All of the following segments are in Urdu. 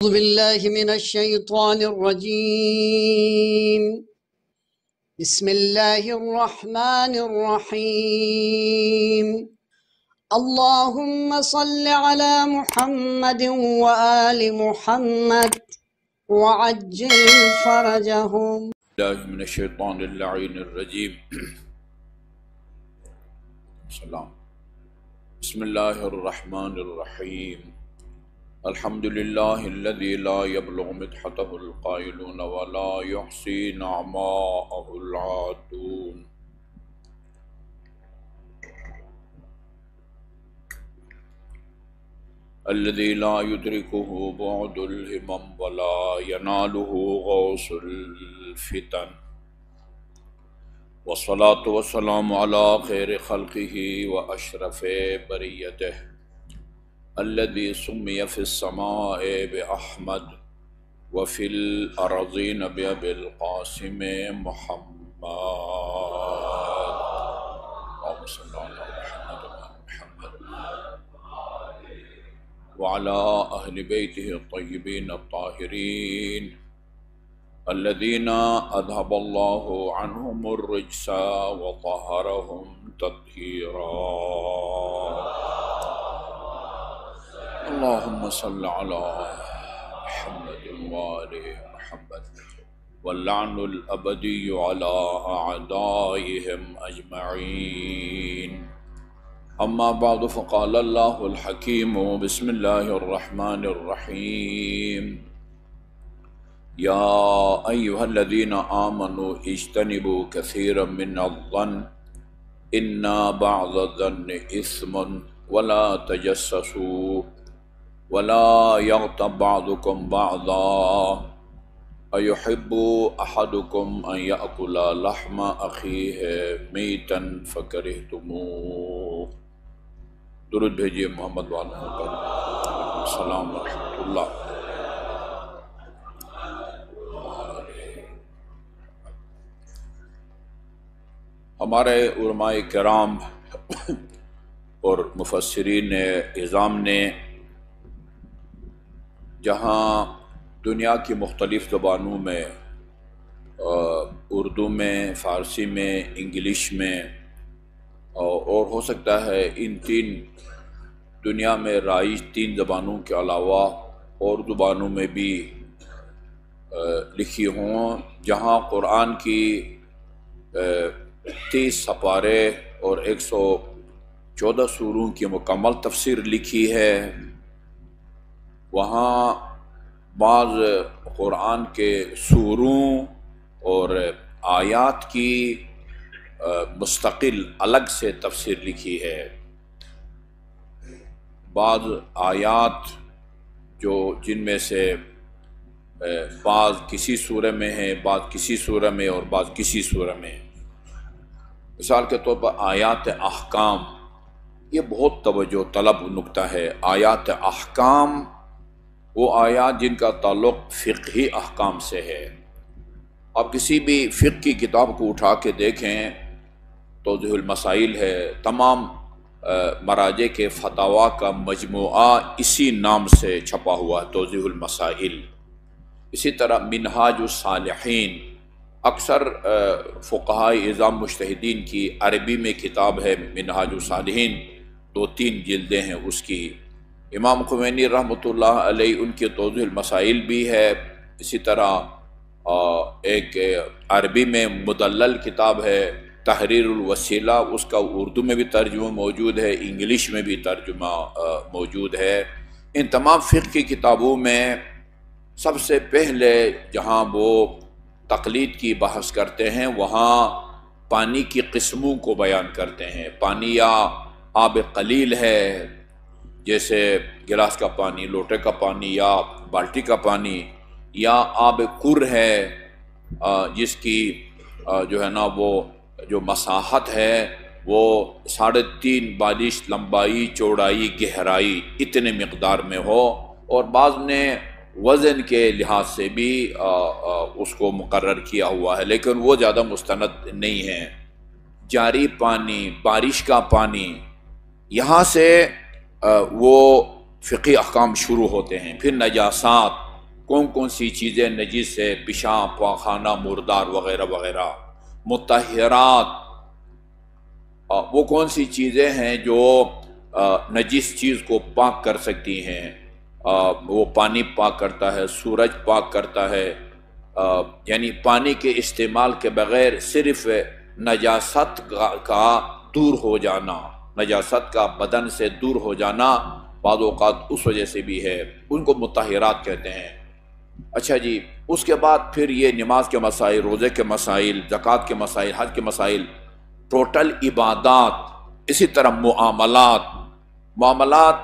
أعوذ بالله من الشيطان الرجيم. بسم الله الرحمن الرحيم. اللهم صل على محمد وآل محمد وعجل فرجهم. الله من الشيطان اللعين الرجيم. سلام. بسم الله الرحمن الرحيم. الحمد لله الذي لا يبلغ مدحته القائلون ولا يحصي نعماءه العادون. الذي لا يدركه بعد الهمم ولا يناله غوص الفتن. والصلاة والسلام على خير خلقه وأشرف بريته الذي سمي في السماء بأحمد وفي الأرضين بأبي القاسم محمد. اللهم صل على محمد وعلى أهل بيته الطيبين الطاهرين الذين أذهب الله عنهم الرجس وطهرهم تطهيرا. اللهم صل على محمد وآل محمد واللعن الأبدي على أعدائهم أجمعين. أما بعد فقال الله الحكيم بسم الله الرحمن الرحيم. يا أيها الذين آمنوا اجتنبوا كثيرا من الظن إن بعض الظن إثم ولا تجسسوا ولا يغتب بعضكم بعضا أيحب أحدكم أن يأكل لحم أخيه ميتا فكرهتموه. درود بھیجیے محمد والوں پر. السلام ورحمۃ اللہ. ہمارے علماء کرام اور مفسرین اعظام نے جہاں دنیا کی مختلف زبانوں میں اردو میں، فارسی میں، انگلش میں اور ہو سکتا ہے ان تین دنیا میں رائج تین زبانوں کے علاوہ اور زبانوں میں بھی لکھی ہوں، جہاں قرآن کی 30 سپارے اور 114 سوروں کی مکمل تفسیر لکھی ہے، وہاں بعض قرآن کے سوروں اور آیات کی مستقل الگ سے تفسیر لکھی ہے. بعض آیات جن میں سے بعض کسی سورہ میں ہیں، بعض کسی سورہ میں اور بعض کسی سورہ میں. مثال کے طور پر آیات احکام، یہ بہت توجہ طلب نکتہ ہے. آیات احکام وہ آیات جن کا تعلق فقہی احکام سے ہے. آپ کسی بھی فقہ کی کتاب کو اٹھا کے دیکھیں، توضیح المسائل ہے، تمام مراجع کے فتاویٰ کا مجموعہ اسی نام سے چھپا ہوا ہے، توضیح المسائل. اسی طرح منہاج الصالحین، اکثر فقہاء اعظام مجتہدین کی عربی میں کتاب ہے منہاج الصالحین، 2-3 جلدیں ہیں اس کی. امام خمینی رحمۃ اللہ علیہ ان کی توضیح المسائل بھی ہے. اسی طرح ایک عربی میں مدلل کتاب ہے تحریر الوسیلہ، اس کا اردو میں بھی ترجمہ موجود ہے، انگلش میں بھی ترجمہ موجود ہے. ان تمام فقہ کی کتابوں میں سب سے پہلے جہاں وہ تقلید کی بحث کرتے ہیں، وہاں پانی کی قسموں کو بیان کرتے ہیں. پانی یا آب قلیل ہے، جیسے گلاس کا پانی، لوٹے کا پانی یا بالٹی کا پانی، یا آب کر ہے جس کی جو ہے نا وہ جو مساحت ہے وہ 3.5 بالش لمبائی، چوڑائی، گہرائی اتنے مقدار میں ہو، اور بعض نے وزن کے لحاظ سے بھی اس کو مقرر کیا ہوا ہے، لیکن وہ زیادہ مستند نہیں ہے. جاری پانی، بارش کا پانی، یہاں سے وہ فقہی احکام شروع ہوتے ہیں. پھر نجاسات، کون کون سی چیزیں نجس ہے، پیشاب، پاخانہ، مردار وغیرہ وغیرہ۔ مطہرات وہ کون سی چیزیں ہیں جو نجس چیز کو پاک کر سکتی ہیں؟ وہ پانی پاک کرتا ہے، سورج پاک کرتا ہے، یعنی پانی کے استعمال کے بغیر صرف نجاست کا دور ہو جانا، نجاست کا بدن سے دور ہو جانا بعض اوقات اس وجہ سے بھی ہے، ان کو مطہرات کہتے ہیں۔ اچھا جی، اس کے بعد پھر یہ نماز کے مسائل، روزے کے مسائل، زکوٰۃ کے مسائل، حج کے مسائل، ٹوٹل عبادات، اسی طرح معاملات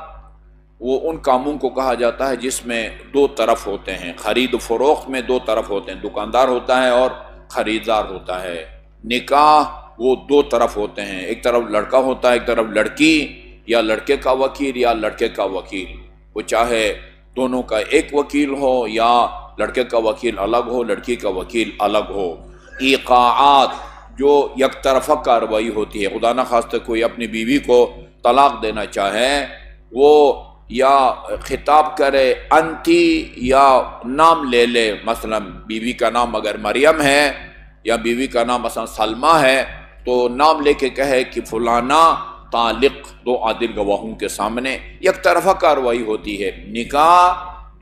وہ ان کاموں کو کہا جاتا ہے جس میں دو طرف ہوتے ہیں، خرید و فروخت میں دو طرف ہوتے ہیں، دکاندار ہوتا ہے اور خریدار ہوتا ہے۔ نکاح وہ دو طرف ہوتے ہیں، ایک طرف لڑکا ہوتا ہے، ایک طرف لڑکی، یا لڑکے کا وکیل یا لڑکے کا وکیل، وہ چاہے دونوں کا ایک وکیل ہو یا لڑکے کا وکیل الگ ہو، لڑکی کا وکیل الگ ہو۔ ایقاعات جو یک طرفہ کارروائی ہوتی ہے، خدا نخواستہ کوئی اپنی بیوی کو طلاق دینا چاہے، وہ یا خطاب کرے انتی یا نام لے لے، مثلا بیوی کا نام اگر مریم ہے یا بیوی کا نام مثلا سلمہ ہے تو نام لے کے کہے کہ فلانا طالق، دو عادل گواہوں کے سامنے یک طرفہ کارروائی ہوتی ہے۔ نکاح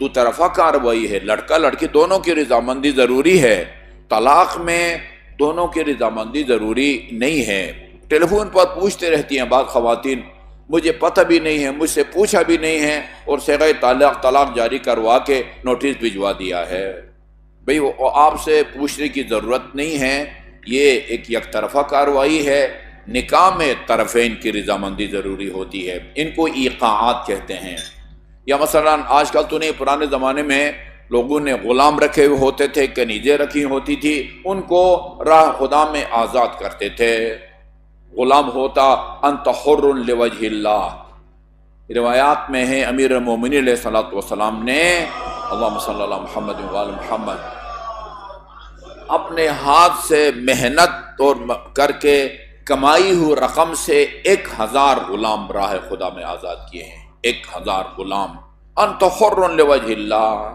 دو طرفہ کارروائی ہے، لڑکا لڑکی دونوں کی رضامندی ضروری ہے۔ طلاق میں دونوں کی رضامندی ضروری نہیں ہے۔ ٹیلی فون پر پوچھتے رہتی ہیں بعض خواتین، مجھے پتہ بھی نہیں ہے، مجھ سے پوچھا بھی نہیں ہے، اور صیغہ طلاق جاری کروا کے نوٹس بھجوا دیا ہے۔ بھئی وہ آپ سے پوچھنے کی ضرورت نہیں ہے، یہ ایک یک طرفہ کارروائی ہے۔ نکاح میں طرفین کی رضامندی ضروری ہوتی ہے، ان کو ایقاعات کہتے ہیں۔ یا مثلا آج کل تو نہیں، پرانے زمانے میں لوگوں نے غلام رکھے ہوئے ہوتے تھے، کنیزیں رکھی ہوتی تھی، ان کو راہ خدا میں آزاد کرتے تھے۔ غلام ہوتا انت حر لوجہ اللہ، روایات میں ہے امیر المومنین علیہ الصلوۃ والسلام نے، اللہم صلی اللہ محمد وآل محمد، اپنے ہاتھ سے محنت اور کر کے کمائی ہوئی رقم سے 1000 غلام راہ خدا میں آزاد کیے ہیں۔ 1000 غلام، انت حر لوجہ اللہ،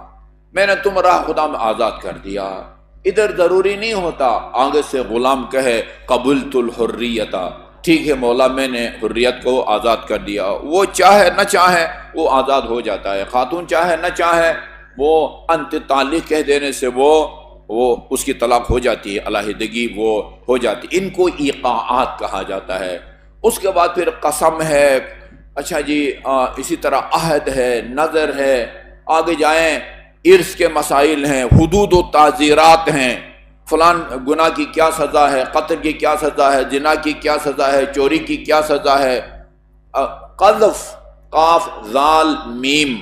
میں نے تم راہ خدا میں آزاد کر دیا۔ ادھر ضروری نہیں ہوتا آگے سے غلام کہے قبلت الحریت، ٹھیک ہے مولا میں نے حریت کو آزاد کر دیا، وہ چاہے نہ چاہے وہ آزاد ہو جاتا ہے۔ خاتون چاہے نہ چاہے وہ انت طالق کہہ دینے سے وہ اس کی طلاق ہو جاتی ہے، علیحدگی وہ ہو جاتی ہے۔ ان کو ایقاعات کہا جاتا ہے۔ اس کے بعد پھر قسم ہے، اچھا جی اسی طرح عہد ہے، نظر ہے، آگے جائیں ارث کے مسائل ہیں، حدود و تعزیرات ہیں، فلان گناہ کی کیا سزا ہے، قتل کی کیا سزا ہے، زنا کی کیا سزا ہے، چوری کی کیا سزا ہے۔ قذف، قاف ذال میم،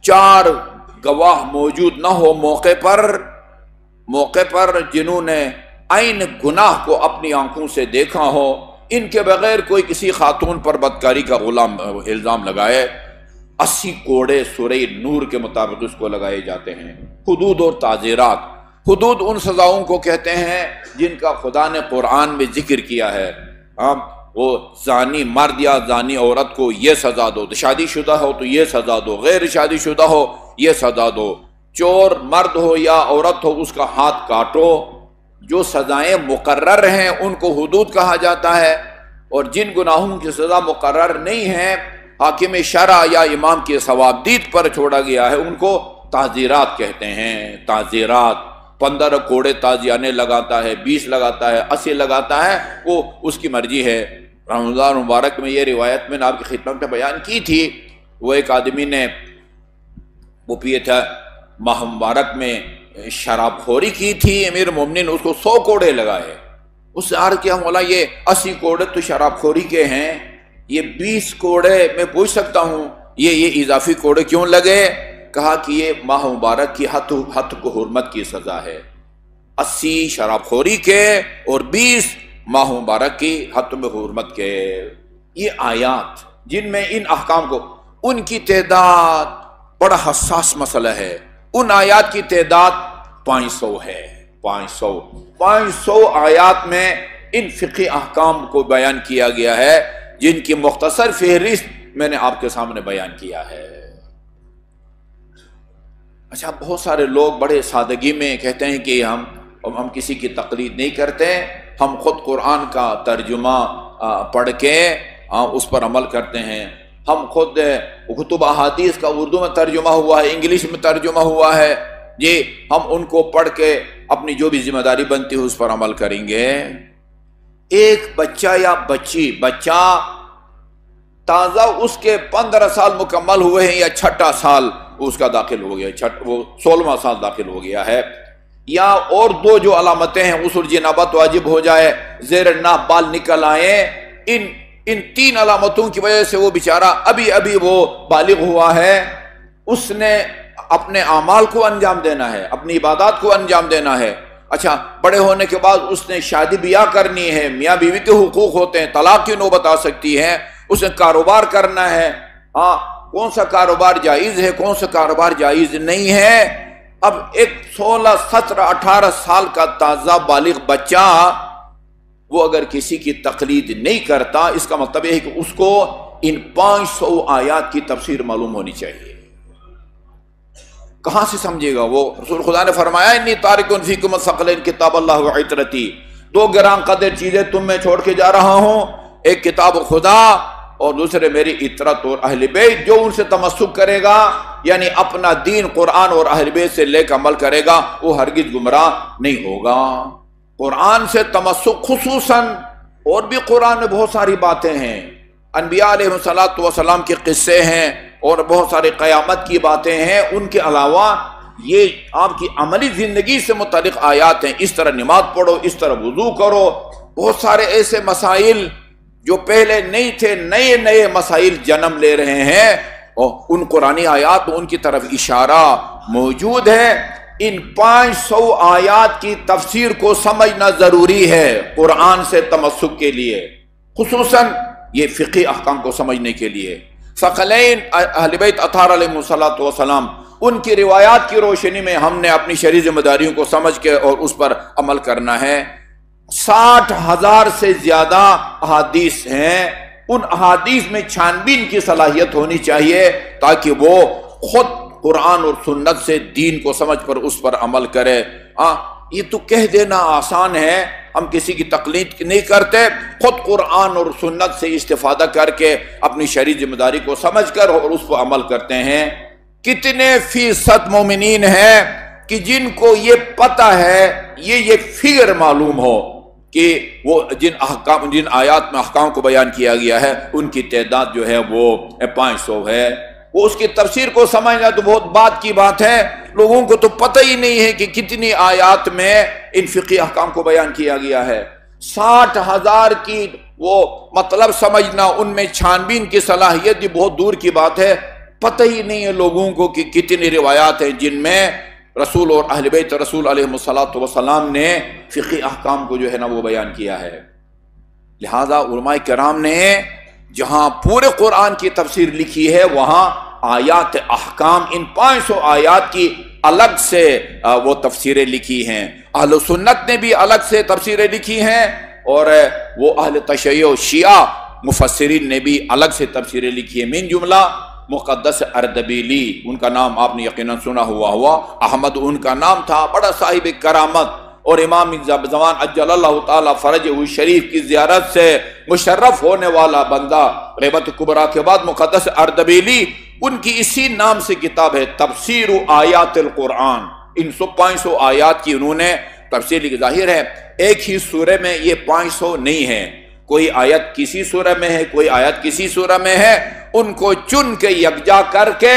4 گواہ موجود نہ ہو موقع پر جنہوں نے عین گناہ کو اپنی آنکھوں سے دیکھا ہو، ان کے بغیر کوئی کسی خاتون پر بدکاری کا الزام لگائے، 80 کوڑے سورہ نور کے مطابق اس کو لگائے جاتے ہیں۔ حدود اور تعزیرات، حدود ان سزاؤں کو کہتے ہیں جن کا خدا نے قرآن میں ذکر کیا ہے۔ وہ زانی مرد یا زانی عورت کو یہ سزا دو، شادی شدہ ہو تو یہ سزا دو، غیر شادی شدہ ہو یہ سزا دو، چور مرد ہو یا عورت ہو اس کا ہاتھ کاٹو۔ جو سزائیں مقرر ہیں ان کو حدود کہا جاتا ہے، اور جن گناہوں کی سزا مقرر نہیں ہے، حاکم شرع یا امام کی ثوابدید پر چھوڑا گیا ہے، ان کو تعزیرات کہتے ہیں۔ تعزیرات 15 کوڑے تازیانے لگاتا ہے، 20 لگاتا ہے، 80 لگاتا ہے، وہ اس کی مرضی ہے۔ رمضان مبارک میں یہ روایت میں نے آپ کی خدمت میں بیان کی تھی، وہ ایک آدمی نے وہ پیے تھا ماہ مبارک میں شراب خوری کی تھی، امیر مومنین اس کو 100 کوڑے لگائے۔ اس سے عرض کیا مولا یہ 80 کوڑے تو شراب خوری کے ہیں، یہ 20 کوڑے میں پوچھ سکتا ہوں یہ اضافی کوڑے کیوں لگے؟ کہا کہ یہ ماہ مبارک کی حد کو حرمت کی سزا ہے، 80 شراب خوری کے اور 20 ماہ مبارک کی حد میں حرمت کے۔ یہ آیات جن میں ان احکام کو، ان کی تعداد بڑا حساس مسئلہ ہے، ان آیات کی تعداد 500 ہے۔ 500 آیات میں ان فقہی احکام کو بیان کیا گیا ہے جن کی مختصر فہرست میں نے آپ کے سامنے بیان کیا ہے۔ اچھا، بہت سارے لوگ بڑے سادگی میں کہتے ہیں کہ ہم کسی کی تقلید نہیں کرتے، ہم خود قرآن کا ترجمہ پڑھ کے اس پر عمل کرتے ہیں، ہم خود کتب احادیث کا اردو میں ترجمہ ہوا ہے، انگلش میں ترجمہ ہوا ہے جی، ہم ان کو پڑھ کے اپنی جو بھی ذمہ داری بنتی ہے اس پر عمل کریں گے۔ ایک بچہ یا بچہ تازہ اس کے 15 سال مکمل ہوئے ہیں یا چھٹا سال اس کا داخل ہو گیا، وہ 16واں سال داخل ہو گیا ہے، یا اور دو جو علامتیں ہیں، غسل جنابت واجب ہو جائے، زیر ناف بال نکل آئے، ان 3 علامتوں کی وجہ سے وہ بیچارہ ابھی وہ بالغ ہوا ہے، اس نے اپنے اعمال کو انجام دینا ہے، اپنی عبادات کو انجام دینا ہے۔ اچھا، بڑے ہونے کے بعد اس نے شادی بیاہ کرنی ہے، میاں بیوی کے حقوق ہوتے ہیں، طلاق کی نوبت آ سکتی ہے، اس نے کاروبار کرنا ہے، کون سا کاروبار جائز ہے، کون سا کاروبار جائز نہیں ہے۔ اب ایک 16 17 18 سال کا تازہ بالغ بچہ وہ اگر کسی کی تقلید نہیں کرتا، اس کا مطلب یہ ہے کہ اس کو ان 500 آیات کی تفسیر معلوم ہونی چاہیے۔ کہاں سے سمجھے گا وہ؟ رسول خدا نے فرمایا انی تارک فیکم الثقلین کتاب اللہ وعترتی، 2 گران قدر چیزیں تم میں چھوڑ کے جا رہا ہوں، ایک کتاب خدا اور دوسرے میری عطرت اور اہل بیت۔ جو ان سے تمسک کرے گا، یعنی اپنا دین قرآن اور اہل بیت سے لے کر عمل کرے گا، وہ ہرگز گمراہ نہیں ہوگا۔ قرآن سے تمسک خصوصاً، اور بھی قرآن میں بہت ساری باتیں ہیں، انبیاء علیہ السلام کے قصے ہیں اور بہت سارے قیامت کی باتیں ہیں، ان کے علاوہ یہ آپ کی عملی زندگی سے متعلق آیات ہیں، اس طرح نماز پڑھو، اس طرح وضو کرو، بہت سارے ایسے مسائل جو پہلے نہیں تھے، نئے مسائل جنم لے رہے ہیں، اور ان قرآنی آیات ان کی طرف اشارہ موجود ہے۔ ان 500 آیات کی تفسیر کو سمجھنا ضروری ہے قرآن سے تمسک کے لیے، خصوصاً یہ فقہی احکام کو سمجھنے کے لیے۔ ثقلین اہل بیت اطہار علیہ السلام، ان کی روایات کی روشنی میں ہم نے اپنی شرعی ذمہ داریوں کو سمجھ کے اور اس پر عمل کرنا ہے۔ 60,000 سے زیادہ احادیث ہیں، ان احادیث میں چھانبین کی صلاحیت ہونی چاہیے تاکہ وہ خود قرآن اور سنت سے دین کو سمجھ پر اس پر عمل کرے۔ یہ تو کہہ دینا آسان ہے، ہم کسی کی تقلید نہیں کرتے، خود قرآن اور سنت سے استفادہ کر کے اپنی شرعی ذمہ داری کو سمجھ کر اور اس پر عمل کرتے ہیں۔ کتنے فیصد مومنین ہیں کہ جن کو یہ پتہ ہے، یہ فگر معلوم ہو کہ وہ جن آیات میں احکام کو بیان کیا گیا ہے ان کی تعداد جو ہے وہ 500 ہے۔ وہ اس کی تفسیر کو سمجھنا تو بہت بات کی بات ہے، لوگوں کو تو پتہ ہی نہیں ہے کہ کتنی آیات میں ان فقہی احکام کو بیان کیا گیا ہے۔ 60,000 کی وہ مطلب سمجھنا، ان میں چھانبین کی صلاحیت بھی بہت دور کی بات ہے، پتہ ہی نہیں ہے لوگوں کو کہ کتنی روایات ہیں جن میں رسول اور اہل بیت رسول علیہ السلام نے فقہی احکام کو جو ہے نا وہ بیان کیا ہے۔ لہذا علماء کرام نے جہاں پورے قرآن کی تفسیر لکھی ہے، وہاں آیات احکام ان 500 آیات کی الگ سے وہ تفسیریں لکھی ہیں۔ اہل سنت نے بھی الگ سے تفسیریں لکھی ہیں، اور وہ اہل تشیع و شیعہ مفسرین نے بھی الگ سے تفسیریں لکھی ہیں۔ من جملہ مقدس اردبیلی، ان کا نام آپ نے یقیناً سنا ہوا، احمد ان کا نام تھا، بڑا صاحب کرامت، اور امام زمان اجل اللہ تعالی فرجہ شریف کی زیارت سے مشرف ہونے والا بندہ، غیبت کبریٰ کے بعد مقدس اردبیلی، ان کی اسی نام سے کتاب ہے تفسیر آیات القرآن۔ ان 500 آیات کی انہوں نے تفسیر لکھی۔ ظاہر ہے ایک ہی سورہ میں یہ 500 نہیں ہے، کوئی آیت کسی سورہ میں ہے، کوئی آیت کسی سورہ میں ہے، ان کو چن کے یکجا کر کے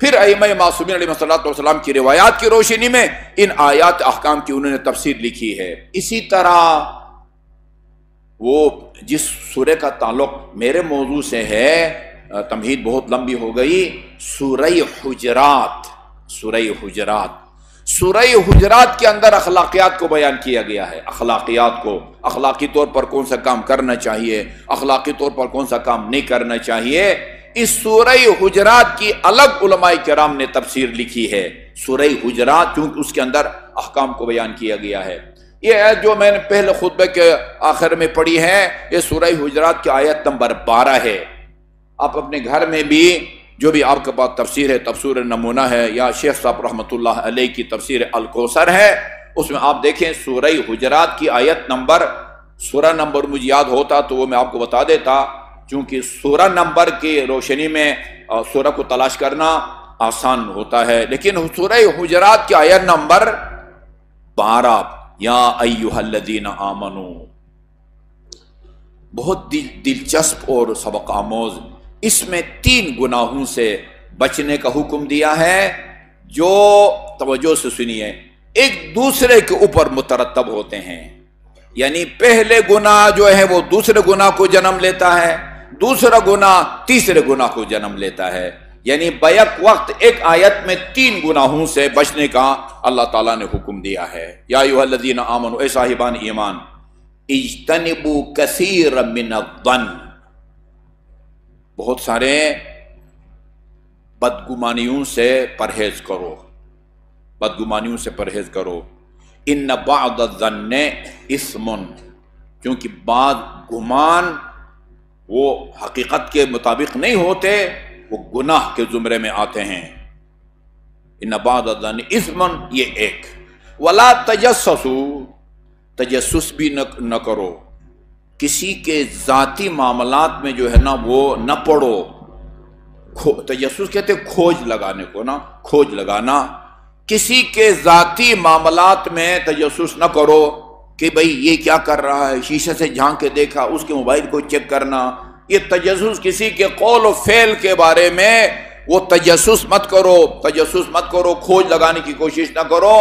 پھر ائمہ معصومین علیہ السلام کی روایات کی روشنی میں ان آیات احکام کی انہوں نے تفسیر لکھی ہے۔ اسی طرح وہ جس سورہ کا تعلق میرے موضوع سے ہے، تمہید بہت لمبی ہو گئی، سورہ حجرات۔ سورہ حجرات کے اندر اخلاقیات کو بیان کیا گیا ہے، اخلاقیات کو، اخلاقی طور پر کون سا کام کرنا چاہیے، اخلاقی طور پر کون سا کام نہیں کرنا چاہیے۔ اس سورہ حجرات کی الگ علماء کرام نے تفسیر لکھی ہے۔ سورہ حجرات چونکہ اس کے اندر احکام کو بیان کیا گیا ہے۔ یہ آیت جو میں نے پہلے خطبے کے آخر میں پڑھی ہے، یہ سورہ حجرات کی آیت نمبر 12 ہے۔ آپ اپنے گھر میں بھی جو بھی آپ کے پاس تفسیر ہے، تفسیر نمونہ ہے یا شیخ صاحب رحمۃ اللہ علیہ کی تفسیر الکوثر ہے، اس میں آپ دیکھیں سورہ حجرات کی آیت نمبر، سورہ نمبر مجھے یاد ہوتا تو وہ میں آپ کو بتا دیتا، چونکہ سورہ نمبر کی روشنی میں سورہ کو تلاش کرنا آسان ہوتا ہے، لیکن سورہ حجرات کی آیت نمبر 12 یا ایھا الذین آمنو، بہت دلچسپ اور سبق آموز، اس میں 3 گناہوں سے بچنے کا حکم دیا ہے جو توجہ سے سنیے ایک دوسرے کے اوپر مترتب ہوتے ہیں، یعنی پہلے گناہ جو ہے وہ دوسرے گناہ کو جنم لیتا ہے، دوسرا گناہ تیسرے گناہ کو جنم لیتا ہے، یعنی بیک وقت ایک آیت میں 3 گناہوں سے بچنے کا اللہ تعالیٰ نے حکم دیا ہے۔ یا ایھا الذین آمنوا، اے صاحبان ایمان، اجتنبوا کثیرا من الظن، بہت سارے بدگمانیوں سے پرہیز کرو، بدگمانیوں سے پرہیز کرو، ان بعض الظن اثم، کیونکہ بعض گمان وہ حقیقت کے مطابق نہیں ہوتے، وہ گناہ کے زمرے میں آتے ہیں۔ ان بعض الظن اثم، یہ ایک، ولا تجسسوا، تجسس بھی نہ کرو، کسی کے ذاتی معاملات میں جو ہے نا وہ نہ پڑو، تجسس کہتے کھوج لگانے کو نا، کھوج لگانا، کسی کے ذاتی معاملات میں تجسس نہ کرو کہ بھئی یہ کیا کر رہا ہے، شیشے سے جھانک کے دیکھا، اس کے موبائل کو چیک کرنا، یہ تجسس کسی کے قول و فعل کے بارے میں وہ تجسس مت کرو، تجسس مت کرو، کھوج لگانے کی کوشش نہ کرو،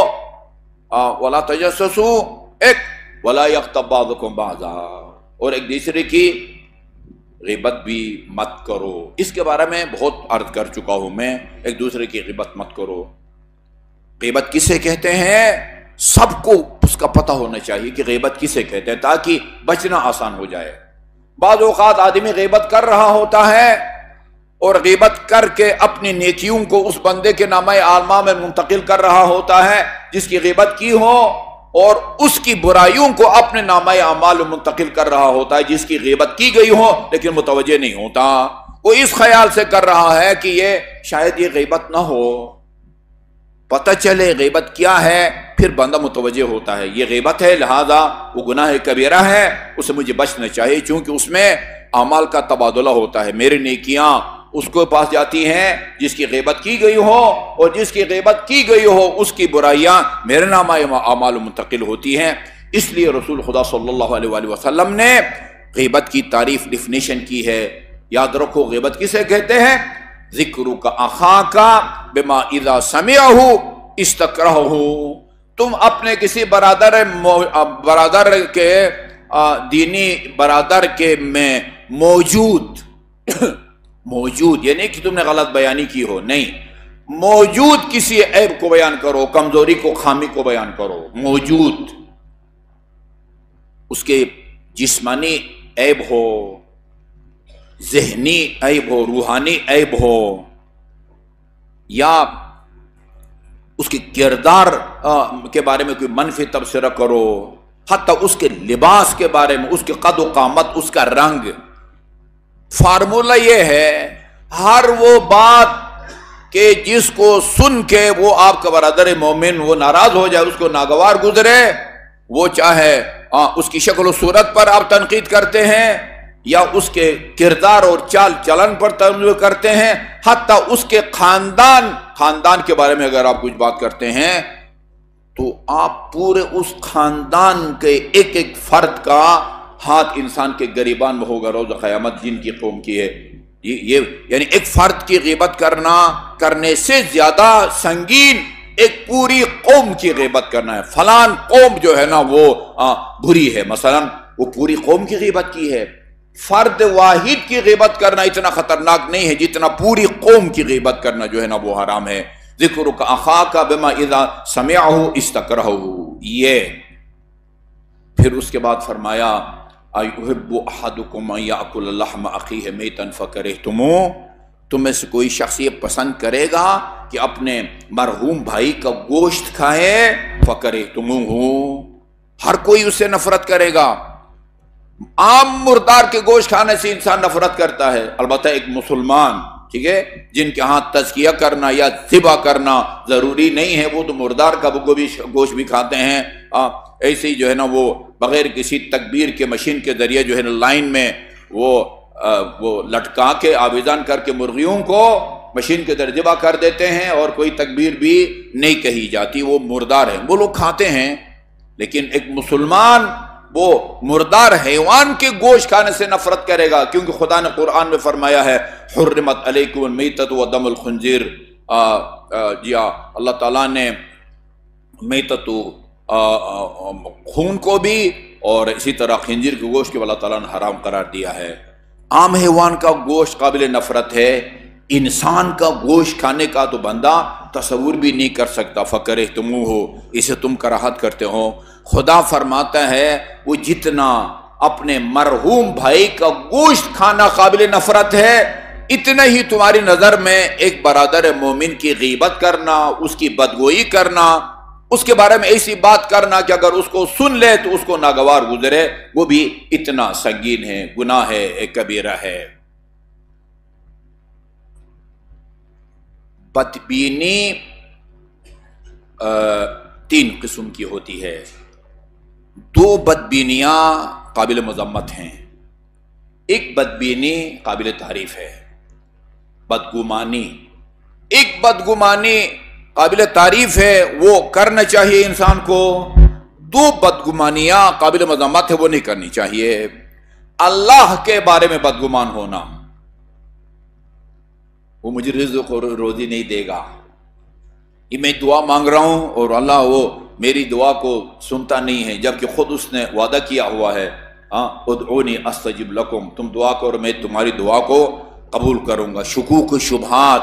ولا تجسسوا، ایک ولا یغتب بعضکم بعضا، اور ایک دوسرے کی غیبت بھی مت کرو، اس کے بارے میں بہت عرض کر چکا ہوں میں، ایک دوسرے کی غیبت مت کرو۔ غیبت کسے کہتے ہیں سب کو اس کا پتہ ہونا چاہیے کہ غیبت کسے کہتے ہیں، تاکہ بچنا آسان ہو جائے۔ بعض اوقات آدمی غیبت کر رہا ہوتا ہے اور غیبت کر کے اپنی نیکیوں کو اس بندے کے نامہ اعمال میں منتقل کر رہا ہوتا ہے جس کی غیبت کی ہو، اور اس کی برائیوں کو اپنے نامہ اعمال میں منتقل کر رہا ہوتا ہے جس کی غیبت کی گئی ہو، لیکن متوجہ نہیں ہوتا، وہ اس خیال سے کر رہا ہے کہ یہ شاید یہ غیبت نہ ہو، پتہ چلے غیبت کیا ہے، پھر بندہ متوجہ ہوتا ہے یہ غیبت ہے، لہذا وہ گناہ کبیرہ ہے، اسے مجھے بچنا چاہیے، چونکہ اس میں اعمال کا تبادلہ ہوتا ہے، میری نیکیاں اس کو پاس جاتی ہیں جس کی غیبت کی گئی ہو، اور جس کی غیبت کی گئی ہو اس کی برائیاں میرے نامہ اعمال منتقل ہوتی ہیں۔ اس لیے رسول خدا صلی اللہ علیہ وآلہ وسلم نے غیبت کی تعریف ڈیفینیشن کی ہے، یاد رکھو غیبت کسے کہتے ہیں، ذکرک اخاک بما اذا سمعہ استکرہہ، تم اپنے کسی برادر کے دینی برادر کے میں موجود یعنی کہ تم نے غلط بیانی کی ہو، نہیں، موجود کسی عیب کو بیان کرو، کمزوری کو، خامی کو بیان کرو، موجود، اس کے جسمانی عیب ہو، ذہنی عیب ہو، روحانی عیب ہو، یا اس کے کردار کے بارے میں کوئی منفی تبصرہ کرو، حتیٰ اس کے لباس کے بارے میں، اس کے قد و قامت، اس کا رنگ۔ فارمولہ یہ ہے، ہر وہ بات کہ جس کو سن کے وہ آپ کا برادر مومن وہ ناراض ہو جائے، اس کو ناگوار گزرے، وہ چاہے اس کی شکل و صورت پر آپ تنقید کرتے ہیں یا اس کے کردار اور چال چلن پر تنقید کرتے ہیں، حتیٰ اس کے خاندان کے بارے میں اگر آپ کچھ بات کرتے ہیں تو آپ پورے اس خاندان کے ایک ایک فرد کا ہاتھ انسان کے گریبان میں ہوگا روز قیامت، جن کی قوم کی ہے یہ یعنی ایک فرد کی غیبت کرنے سے زیادہ سنگین ایک پوری قوم کی غیبت کرنا ہے۔ فلان قوم جو ہے نا وہ بری ہے، مثلا وہ پوری قوم کی غیبت کی ہے۔ فرد واحد کی غیبت کرنا اتنا خطرناک نہیں ہے جتنا پوری قوم کی غیبت کرنا جو ہے نا وہ حرام ہے۔ ذکرک اخاک بما اذا سمعہ استکرہہ، یہ پھر اس کے بعد فرمایا ایحب احدکم ان یاکل لحم اخیہ میتا فکرہتموہ، تم میں سے کوئی شخص یہ پسند کرے گا کہ اپنے مرحوم بھائی کا گوشت کھائے، فکرہتموہ، ہر کوئی اس سے نفرت کرے گا۔ عام مردار کے گوشت کھانے سے انسان نفرت کرتا ہے، البتہ ایک مسلمان ٹھیک ہے، جن کے ہاں تزکیہ کرنا یا ذبح کرنا ضروری نہیں ہے، وہ تو مردار کا گوشت بھی کھاتے ہیں. ایسے ہی جو ہے نا وہ بغیر کسی تکبیر کے مشین کے ذریعے جو ہے نا لائن میں وہ لٹکا کے آویزان کر کے مرغیوں کو مشین کے ذریعے ذبح کر دیتے ہیں، اور کوئی تکبیر بھی نہیں کہی جاتی، وہ مردار ہیں، وہ لوگ کھاتے ہیں. لیکن ایک مسلمان وہ مردار حیوان کے گوشت کھانے سے نفرت کرے گا، کیونکہ خدا نے قرآن میں فرمایا ہے حرمت علیکم المیتۃ ودم الخنزیر. جی اللہ تعالیٰ نے میتۃ خون کو بھی اور اسی طرح خنزیر کے گوشت کو اللہ تعالیٰ نے حرام قرار دیا ہے. عام حیوان کا گوشت قابل نفرت ہے، انسان کا گوشت کھانے کا تو بندہ تصور بھی نہیں کر سکتا. فکرہتموہ، اسے تم کراہت کرتے ہو. خدا فرماتا ہے وہ جتنا اپنے مرحوم بھائی کا گوشت کھانا قابل نفرت ہے، اتنا ہی تمہاری نظر میں ایک برادر مومن کی غیبت کرنا، اس کی بدگوئی کرنا، اس کے بارے میں ایسی بات کرنا کہ اگر اس کو سن لے تو اس کو ناگوار گزرے، وہ بھی اتنا سنگین ہے، گناہ ہے، ایک کبیرہ ہے. بدبینی 3 قسم کی ہوتی ہے. 2 بدبینیاں قابل مذمت ہیں. ایک بدبینی قابل تعریف ہے، بدگمانی. ایک بدگمانی قابل تعریف ہے، وہ کرنا چاہیے انسان کو. 2 بدگمانیاں قابل مذمت ہے، وہ نہیں کرنی چاہیے. اللہ کے بارے میں بدگمان ہونا، وہ مجھے رزق اور روزی نہیں دے گا، یہ میں دعا مانگ رہا ہوں اور اللہ وہ میری دعا کو سنتا نہیں ہے، جبکہ خود اس نے وعدہ کیا ہوا ہے ادعونی استجب لکم، تم دعا کرو میں تمہاری دعا کو قبول کروں گا. شکوک شبہات،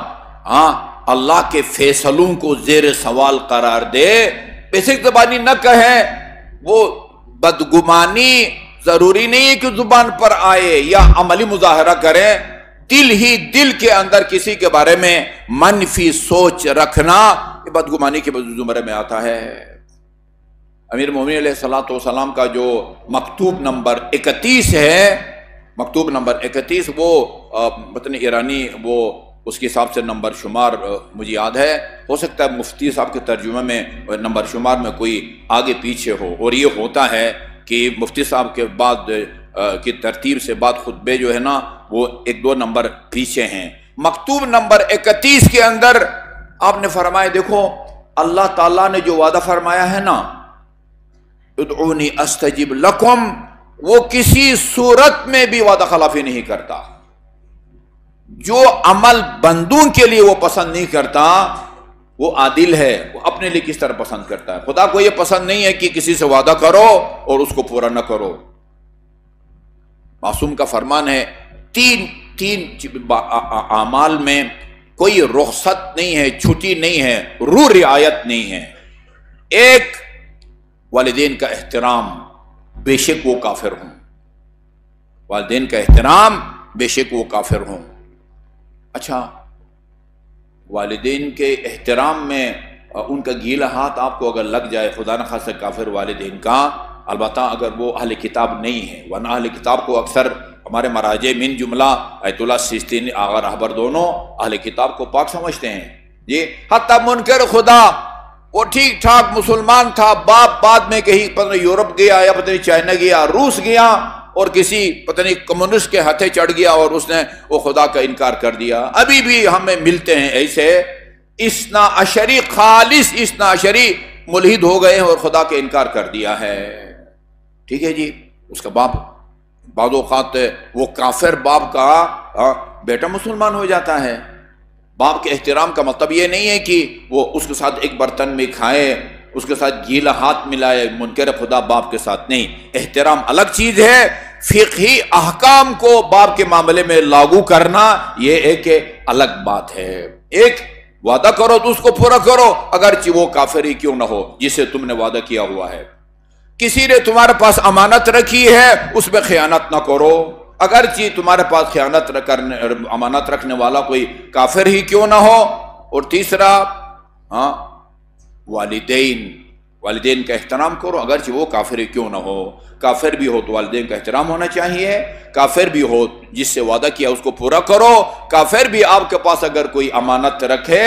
اللہ کے فیصلوں کو زیر سوال قرار دے، بیسک زبانی نہ کہے. وہ بدگمانی ضروری نہیں ہے کہ زبان پر آئے یا عملی مظاہرہ کرے. دل ہی دل کے اندر کسی کے بارے میں منفی سوچ رکھنا یہ بدگمانی کے زمرے میں آتا ہے. امیر مومنین علیہ السلام کا جو مکتوب نمبر 31 ہے، مکتوب نمبر 31، وہ وطن ایرانی وہ اس کے حساب سے نمبر شمار مجھے یاد ہے، ہو سکتا ہے مفتی صاحب کے ترجمہ میں نمبر شمار میں کوئی آگے پیچھے ہو. اور یہ ہوتا ہے کہ مفتی صاحب کے بعد کی ترتیب سے بعد خطبے جو ہے نا وہ 1-2 نمبر پیچھے ہیں. مکتوب نمبر 31 کے اندر آپ نے فرمایا، دیکھو اللہ تعالیٰ نے جو وعدہ فرمایا ہے نا ادعونی استجب لکم، وہ کسی صورت میں بھی وعدہ خلافی نہیں کرتا. جو عمل بندوں کے لیے وہ پسند نہیں کرتا وہ عادل ہے، وہ اپنے لیے کس طرح پسند کرتا ہے. خدا کو یہ پسند نہیں ہے کہ کسی سے وعدہ کرو اور اس کو پورا نہ کرو. معصوم کا فرمان ہے 3 اعمال میں کوئی رخصت نہیں ہے، چھٹی نہیں ہے، رعایت نہیں ہے. ایک والدین کا احترام، بے شک وہ کافر ہوں. والدین کا احترام بے شک وہ کافر ہوں. اچھا، والدین کے احترام میں ان کا گیلا ہاتھ آپ کو اگر لگ جائے، خدا نخواستہ کافر والدین کا، البتہ اگر وہ اہل کتاب نہیں ہے، ورنہ اہل کتاب کو اکثر ہمارے مراجع من جملہ آیت اللہ سیستانی آغا رہبر دونوں اہل کتاب کو پاک سمجھتے ہیں. یہ حتیٰ منکر خدا، وہ ٹھیک ٹھاک مسلمان تھا، باپ بعد میں کہیں پتہ نہیں یورپ گیا یا پتہ نہیں چائنا گیا، روس گیا، اور کسی پتہ نہیں کمیونسٹ کے ہاتھے چڑھ گیا اور اس نے وہ خدا کا انکار کر دیا. ابھی بھی ہمیں ملتے ہیں ایسے اثنا عشری، خالص اثنا عشری ملحد ہو گئے ہیں اور خدا کا انکار کر دیا ہے. ٹھیک ہے جی، اس کا باپ بعض اوقات وہ کافر باپ کا بیٹا مسلمان ہو جاتا ہے. باپ کے احترام کا مطلب یہ نہیں ہے کہ وہ اس کے ساتھ ایک برتن میں کھائے، اس کے ساتھ گیلا ہاتھ ملائے. منکر خدا باپ کے ساتھ نہیں. احترام الگ چیز ہے، فقہی احکام کو باپ کے معاملے میں لاگو کرنا یہ ایک الگ بات ہے. ایک وعدہ کرو تو اس کو پورا کرو، اگرچہ وہ کافر ہی کیوں نہ ہو جس سے تم نے وعدہ کیا ہوا ہے. کسی نے تمہارے پاس امانت رکھی ہے، اس میں خیانت نہ کرو، اگرچہ تمہارے پاس امانت رکھنے والا کوئی کافر ہی کیوں نہ ہو. اور تیسرا والدین، والدین کا احترام کرو، اگرچہ وہ کافر کیوں نہ ہو. کافر بھی ہو تو والدین کا احترام ہونا چاہیے. کافر بھی ہو جس سے وعدہ کیا اس کو پورا کرو. کافر بھی آپ کے پاس اگر کوئی امانت رکھے،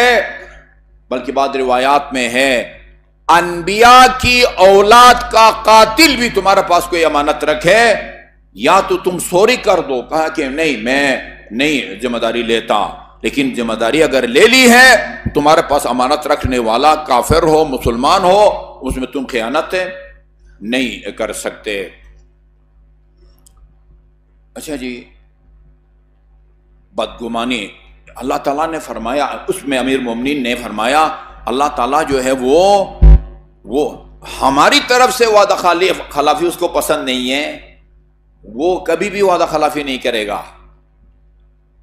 بلکہ بعض روایات میں ہے انبیاء کی اولاد کا قاتل بھی تمہارے پاس کوئی امانت رکھے، یا تو تم سوری کر دو. کہا کہ نہیں، میں نہیں ذمہ داری لیتا. لیکن ذمہ داری اگر لے لی ہے، تمہارے پاس امانت رکھنے والا کافر ہو مسلمان ہو، اس میں تم خیانت نہیں کر سکتے. اچھا جی، بدگمانی اللہ تعالیٰ نے فرمایا، اس میں امیر المومنین نے فرمایا اللہ تعالیٰ جو ہے وہ ہماری طرف سے وعدہ خلافی اس کو پسند نہیں ہے، وہ کبھی بھی وعدہ خلافی نہیں کرے گا.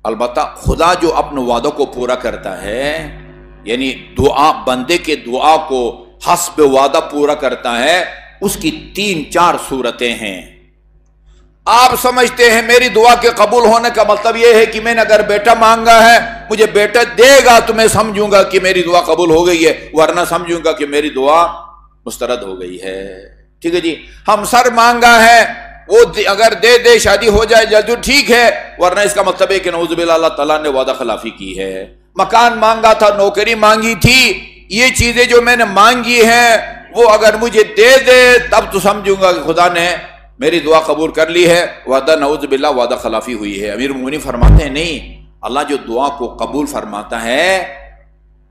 البتہ خدا جو اپنے وعدوں کو پورا کرتا ہے، یعنی دعا، بندے کے دعا کو حسب وعدہ پورا کرتا ہے، اس کی 3-4 صورتیں ہیں. آپ سمجھتے ہیں میری دعا کے قبول ہونے کا مطلب یہ ہے کہ میں نے اگر بیٹا مانگا ہے مجھے بیٹا دے گا تو میں سمجھوں گا کہ میری دعا قبول ہو گئی ہے، ورنہ سمجھوں گا کہ میری دعا مسترد ہو گئی ہے. ٹھیک ہے جی. ہم سر مانگا ہے، وہ اگر دے دے شادی ہو جائے جلدی ٹھیک ہے، ورنہ اس کا مطلب ہے کہ نعوذ باللہ اللہ تعالیٰ نے وعدہ خلافی کی ہے. مکان مانگا تھا، نوکری مانگی تھی، یہ چیزیں جو میں نے مانگی ہیں وہ اگر مجھے دے دے تب تو سمجھوں گا کہ خدا نے میری دعا قبول کر لی ہے، وعدہ نعوذ باللہ وعدہ خلافی ہوئی ہے. امیر المومنین فرماتے ہیں نہیں، اللہ جو دعا کو قبول فرماتا ہے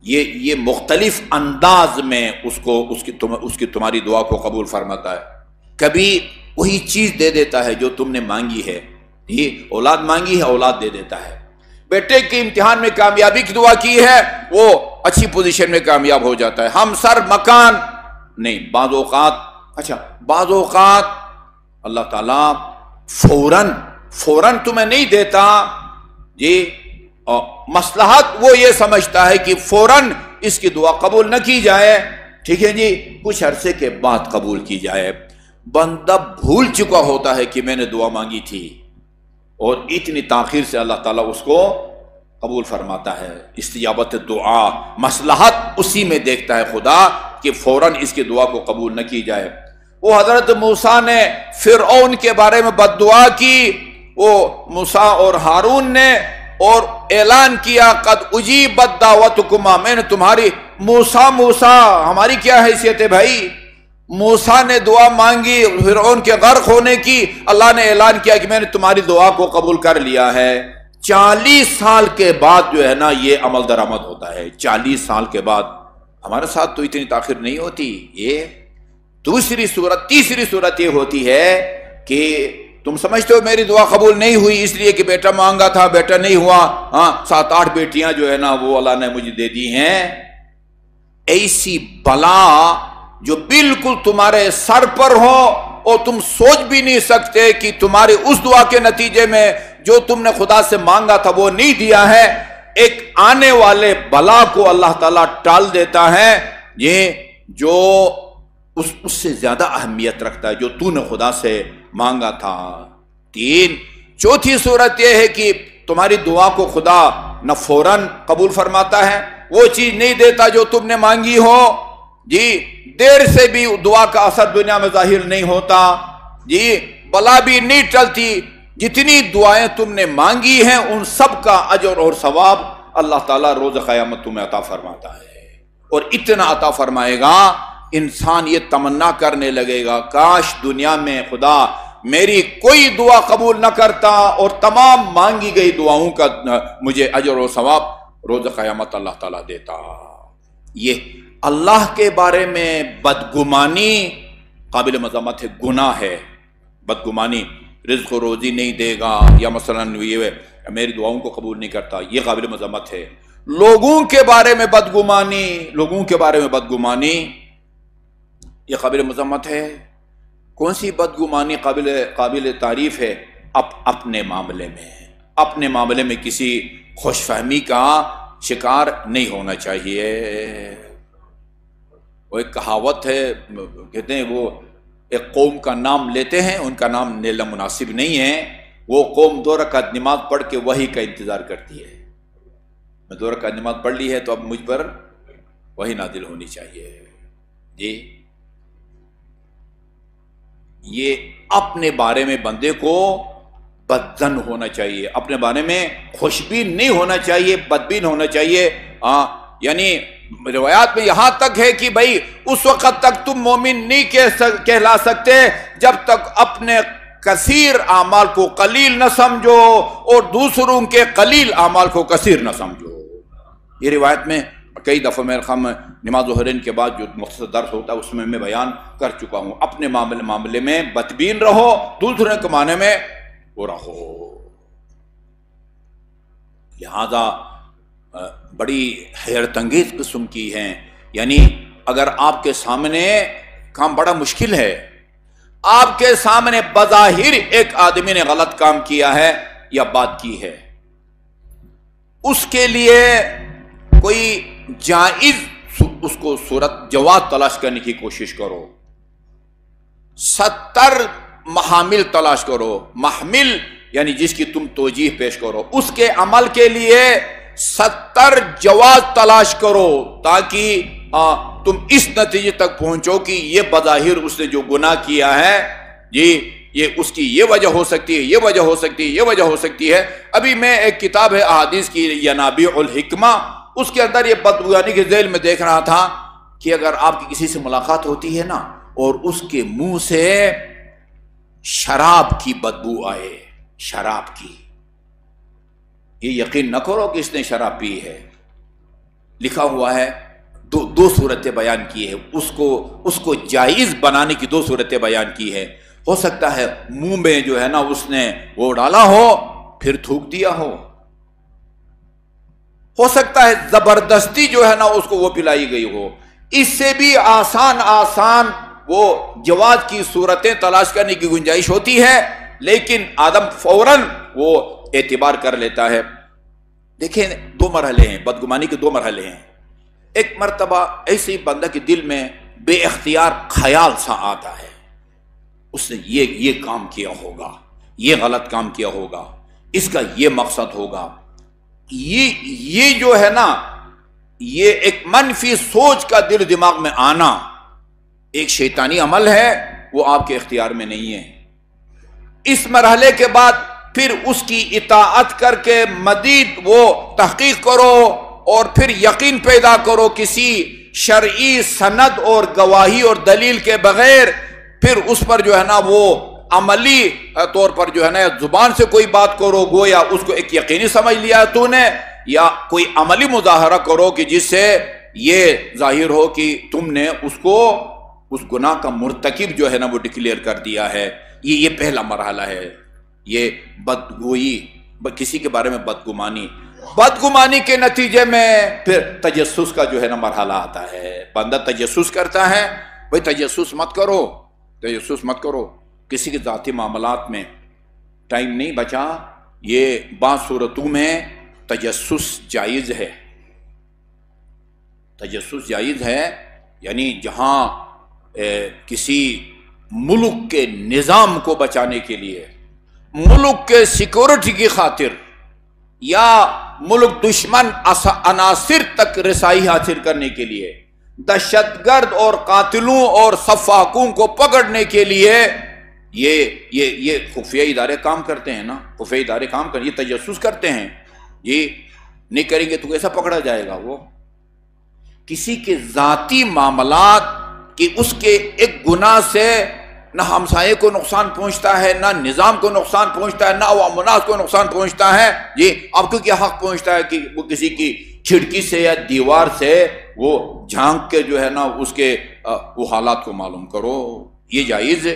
یہ مختلف انداز میں اس کی تمہاری دعا کو قبول فرماتا ہے. کبھی وہی چیز دے دیتا ہے جو تم نے مانگی ہے. یہ اولاد مانگی ہے، اولاد دے دیتا ہے. بیٹے کے امتحان میں کامیابی کی دعا کی ہے، وہ اچھی پوزیشن میں کامیاب ہو جاتا ہے. ہم سر مکان نہیں، بعض اوقات اللہ تعالیٰ فوراً تمہیں نہیں دیتا جی، اور مصلحت وہ یہ سمجھتا ہے کہ فوراً اس کی دعا قبول نہ کی جائے. ٹھیک ہے جی، کچھ عرصے کے بعد قبول کی جائے. بندہ بھول چکا ہوتا ہے کہ میں نے دعا مانگی تھی، اور اتنی تاخیر سے اللہ تعالیٰ اس کو قبول فرماتا ہے. استجابت دعا، مصلحت اسی میں دیکھتا ہے خدا کہ فوراً اس کی دعا کو قبول نہ کی جائے. وہ حضرت موسیٰ نے فرعون کے بارے میں بد دعا کی، وہ موسیٰ اور ہارون نے، اور اعلان کیا قد اجیبت دعوتکما، میں نے تمہاری موسیٰ ہماری کیا حیثیت ہے بھائی؟ موسیٰ نے دعا مانگی فرعون کے غرق ہونے کی، اللہ نے اعلان کیا کہ میں نے تمہاری دعا کو قبول کر لیا ہے. 40 سال کے بعد جو ہے نا یہ عمل درآمد ہوتا ہے. 40 سال کے بعد. ہمارے ساتھ تو اتنی تاخیر نہیں ہوتی. یہ تیسری صورت یہ ہوتی ہے کہ تم سمجھتے ہو میری دعا قبول نہیں ہوئی اس لیے کہ بیٹا مانگا تھا، بیٹا نہیں ہوا. 7-8 بیٹیاں جو ہے نا وہ اللہ نے مجھے دے دی ہیں. ایسی بلا جو بالکل تمہارے سر پر ہو اور تم سوچ بھی نہیں سکتے کہ تمہاری اس دعا کے نتیجے میں جو تم نے خدا سے مانگا تھا وہ نہیں دیا ہے، ایک آنے والے بلا کو اللہ تعالیٰ ٹال دیتا ہے یہ جو اس سے زیادہ اہمیت رکھتا ہے جو تو نے خدا سے مانگا تھا. 3 چوتھی صورت یہ ہے کہ تمہاری دعا کو خدا نہ فوراً قبول فرماتا ہے، وہ چیز نہیں دیتا جو تم نے مانگی ہو جی، دیر سے بھی دعا کا اثر دنیا میں ظاہر نہیں ہوتا جی، بلا بھی نہیں ٹلتی. جتنی دعائیں تم نے مانگی ہیں ان سب کا اجر اور ثواب اللہ تعالیٰ روز قیامت تمہیں عطا فرماتا ہے. اور اتنا عطا فرمائے گا انسان یہ تمنا کرنے لگے گا کاش دنیا میں خدا میری کوئی دعا قبول نہ کرتا اور تمام مانگی گئی دعاؤں کا مجھے اجر و ثواب روز قیامت اللہ تعالیٰ دیتا. یہ اللہ کے بارے میں بدگمانی قابل مذمت ہے، گناہ ہے. بدگمانی رزق و روزی نہیں دے گا، یا مثلا یہ میری دعاؤں کو قبول نہیں کرتا، یہ قابل مذمت ہے. لوگوں کے بارے میں بدگمانی یہ قابل مذمت ہے. کون سی بدگمانی قابل تعریف ہے؟ اپنے معاملے میں کسی خوش فہمی کا شکار نہیں ہونا چاہیے. وہ ایک کہاوت ہے، کہتے ہیں وہ ایک قوم کا نام لیتے ہیں، ان کا نام لینا مناسب نہیں ہے. وہ قوم 2 رکعت نماز پڑھ کے وحی کا انتظار کرتی ہے. میں 2 رکعت نماز پڑھ لی ہے تو اب مجھ پر وحی نازل ہونی چاہیے جی. یہ اپنے بارے میں بندے کو بدظن ہونا چاہیے، اپنے بارے میں خوشبین نہیں ہونا چاہیے، بدبین ہونا چاہیے. یعنی روایات میں یہاں تک ہے کہ بھائی اس وقت تک تم مومن نہیں کہلا سکتے جب تک اپنے کثیر اعمال کو قلیل نہ سمجھو اور دوسروں کے قلیل اعمال کو کثیر نہ سمجھو. یہ روایت میں کئی دفعہ میرے خام نماز ظہرین کے بعد جو مختصر درس ہوتا ہے اس میں بیا کر چکا ہوں. اپنے معاملے میں بدبین رہو، دوسرے کے معنی میں وہ رہو. لہذا بڑی حیرت انگیز قسم کی ہیں. یعنی اگر آپ کے سامنے کام بڑا مشکل ہے، آپ کے سامنے بظاہر ایک آدمی نے غلط کام کیا ہے یا بات کی ہے، اس کے لیے کوئی جائز اس کو صورت جواز تلاش کرنے کی کوشش کرو. 70 محامل تلاش کرو. محمل یعنی جس کی تم توجیہ پیش کرو، اس کے عمل کے لیے 70 جواز تلاش کرو تاکہ تم اس نتیجے تک پہنچو کہ یہ بظاہر اس نے جو گناہ کیا ہے جی یہ اس کی یہ وجہ ہو سکتی ہے، یہ وجہ ہو سکتی ہے، یہ وجہ ہو سکتی ہے. ابھی میں ایک کتاب ہے احادیث کی ینابیع الحکمہ، اس کے اندر یہ بدگویانی کے ذیل میں دیکھ رہا تھا کہ اگر آپ کی کسی سے ملاقات ہوتی ہے نا اور اس کے منہ سے شراب کی بدبو آئے، شراب کی، یہ یقین نہ کرو کہ اس نے شراب پی ہے. لکھا ہوا ہے دو صورتیں بیان کی ہے، اس کو جائز بنانے کی 2 صورتیں بیان کی ہے. ہو سکتا ہے منہ میں جو ہے نا اس نے وہ ڈالا ہو پھر تھوک دیا ہو سکتا ہے زبردستی جو ہے نا اس کو وہ پلائی گئی ہو. اس سے بھی آسان وہ جواز کی صورتیں تلاش کرنے کی گنجائش ہوتی ہے، لیکن آدم فوراً وہ اعتبار کر لیتا ہے. دیکھیں 2 مرحلے ہیں، بدگمانی کے 2 مرحلے ہیں. ایک مرتبہ ایسے ہی بندہ کے دل میں بے اختیار خیال سا آتا ہے، اس نے یہ کام کیا ہوگا، یہ غلط کام کیا ہوگا، اس کا یہ مقصد ہوگا. یہ جو ہے نا یہ ایک منفی سوچ کا دل دماغ میں آنا ایک شیطانی عمل ہے، وہ آپ کے اختیار میں نہیں ہے. اس مرحلے کے بعد پھر اس کی اطاعت کر کے مزید وہ تحقیق کرو اور پھر یقین پیدا کرو کسی شرعی سند اور گواہی اور دلیل کے بغیر. پھر اس پر جو ہے نا وہ عملی طور پر جو ہے نا زبان سے کوئی بات کرو گویا اس کو ایک یقینی سمجھ لیا تو نے، یا کوئی عملی مظاہرہ کرو کہ جس سے یہ ظاہر ہو کہ تم نے اس گناہ کا مرتکب جو ہے نا وہ ڈکلیئر کر دیا ہے. یہ پہلا مرحلہ ہے، یہ بدگوئی، کسی کے بارے میں بدگمانی کے نتیجے میں پھر تجسس کا جو ہے نا مرحلہ آتا ہے. بندہ تجسس کرتا ہے. بھئی تجسس مت کرو کسی کے ذاتی معاملات میں. ٹائم نہیں بچا. یہ بعض صورتوں میں تجسس جائز ہے، یعنی جہاں کسی ملک کے نظام کو بچانے کے لیے، ملک کے سیکورٹی کی خاطر، یا ملک دشمن عناصر تک رسائی حاصل کرنے کے لیے، دہشت گرد اور قاتلوں اور سفاکوں کو پکڑنے کے لیے یہ خفیہ ادارے کام کرتے ہیں نا، یہ تجسس کرتے ہیں. یہ نہیں کریں گے تو کیسا پکڑا جائے گا؟ وہ کسی کے ذاتی معاملات کہ اس کے ایک گناہ سے نہ ہمسائے کو نقصان پہنچتا ہے، نہ نظام کو نقصان پہنچتا ہے، نہ عوام الناس کو نقصان پہنچتا ہے. جی آپ کو کیا حق پہنچتا ہے کہ وہ کسی کی کھڑکی سے یا دیوار سے وہ جھانک کے جو ہے نا اس کے وہ حالات کو معلوم کرو؟ یہ جائز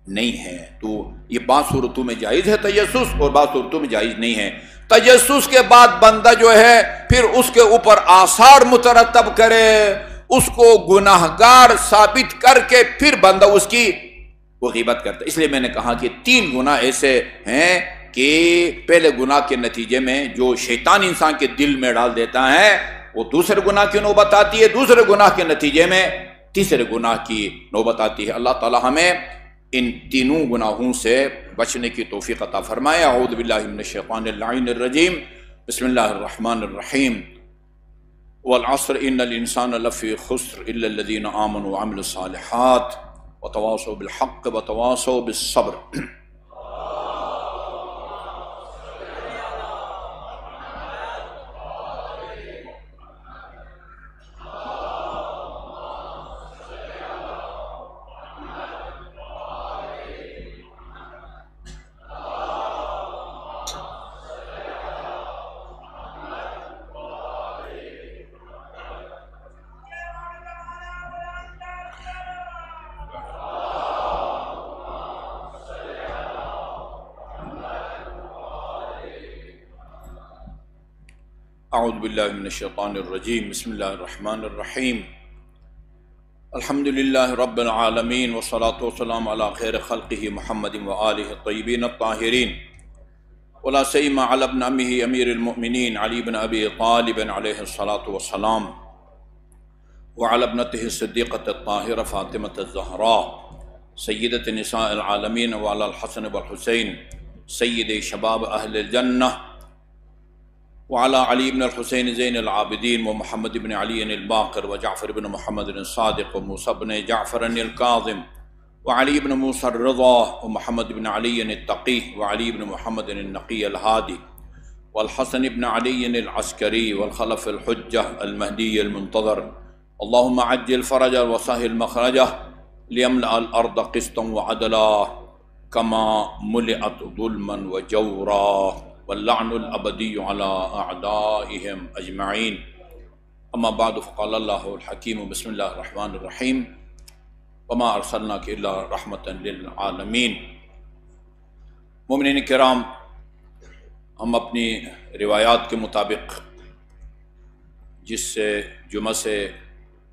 نہیں ہے. تو یہ بعض صورتوں میں جائز ہے تجسس اور بعض صورتوں میں جائز نہیں ہے. تجسس کے بعد بندہ جو ہے پھر اس کے اوپر آثار مترتب کرے، اس کو گناہگار ثابت کر کے پھر بندہ اس کی وہ غیبت کرتا ہے. اس لیے میں نے کہا کہ 3 گناہ ایسے ہیں کہ پہلے گناہ کے نتیجے میں جو شیطان انسان کے دل میں ڈال دیتا ہے وہ دوسرے گناہ کی نوبت آتی ہے، دوسرے گناہ کے نتیجے میں تیسرے گناہ کی نوبت آتی ہے. اللہ تعالی ہمیں ان تینوں گناہوں سے بچنے کی توفیق عطا فرمائے. اعوذ باللہ من الشیطان اللعین الرجیم. بسم اللہ الرحمن الرحیم. والعصر ان الانسان لفی خسر الا الذین آمنوا وعملوا الصالحات وتواصوا بالحق وتواصوا بالصبر. اعوذ باللہ من الشیطان الرجیم. بسم اللہ الرحمن الرحیم. الحمد للہ رب العالمین والصلاة والسلام علی خیر خلقہ محمد وآلہ الطیبین الطاہرین ولا سیما علی ابن امہ امیر المؤمنین علی بن ابی طالب علیہ الصلاة والسلام وعلی ابنتہ الصدیقۃ الطاہرہ فاطمۃ الزہراء سیدۃ نساء العالمین وعلی الحسن والحسین سید شباب اہل الجنہ وعلى علي بن الحسين زين العابدين ومحمد بن علي الباقر وجعفر بن محمد الصادق وموسى بن جعفر الكاظم وعلي بن موسى الرضا ومحمد بن علي التقي وعلي بن محمد النقي الهادي والحسن بن علي العسكري والخلف الحجة المهدي المنتظر. اللهم عجل فرجه وسهل مخرجه ليملأ الأرض قسطا وعدلا كما ملئت ظلما وجورا واللعن الابدی علی اعدائهم اجمعین. اما بعد فقال اللہ الحکیم بسم اللہ الرحمن الرحیم وما ارسلناک الا رحمتا للعالمین. مومنین کرام، ہم اپنی روایات کے مطابق جس سے جمعہ سے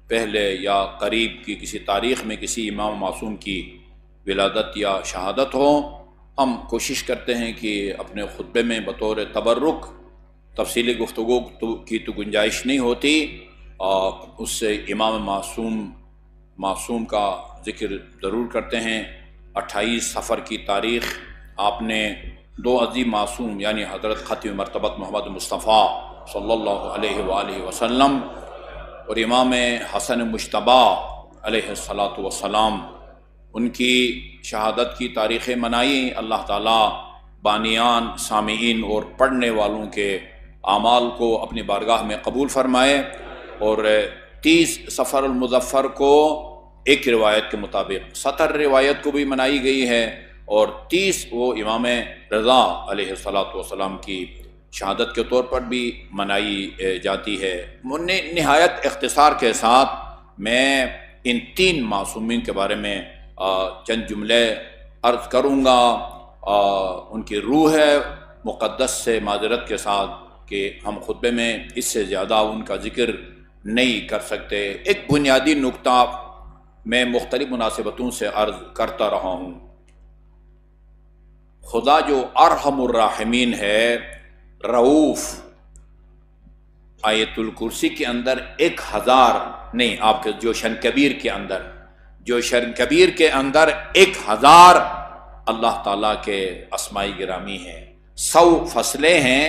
پہلے یا قریب کی کسی تاریخ میں کسی امام معصوم کی ولادت یا شہادت ہو، ہم کوشش کرتے ہیں کہ اپنے خطبے میں بطور تبرک تفصیلی گفتگو کی تو گنجائش نہیں ہوتی، اور اس سے امام معصوم کا ذکر ضرور کرتے ہیں. 28 صفر کی تاریخ آپ نے 2 عظیم معصوم یعنی حضرت ختم مرتبت محمد مصطفیٰ صلی اللہ علیہ وآلہ وسلم اور امام حسن مجتبی علیہ السلام ان کی شہادت کی تاریخیں منائی. اللہ تعالیٰ بانیان، سامعین اور پڑھنے والوں کے اعمال کو اپنی بارگاہ میں قبول فرمائے. اور 30 صفر المظفر کو ایک روایت کے مطابق 70 روایت کو بھی منائی گئی ہے، اور 30 وہ امام رضا علیہ السلام کی شہادت کے طور پر بھی منائی جاتی ہے. نہایت اختصار کے ساتھ میں ان 3 معصومین کے بارے میں چند جملے عرض کروں گا، ان کی روح مقدس سے معذرت کے ساتھ کہ ہم خطبے میں اس سے زیادہ ان کا ذکر نہیں کر سکتے. ایک بنیادی نکتہ میں مختلف مناسبتوں سے عرض کرتا رہا ہوں. خدا جو ارحم الراحمین ہے، رؤوف، آیت الکرسی کے اندر 1000 نہیں، آپ کے جوشن کبیر کے اندر 1000 اللہ تعالیٰ کے اسماء گرامی ہیں. 100 فصلیں ہیں،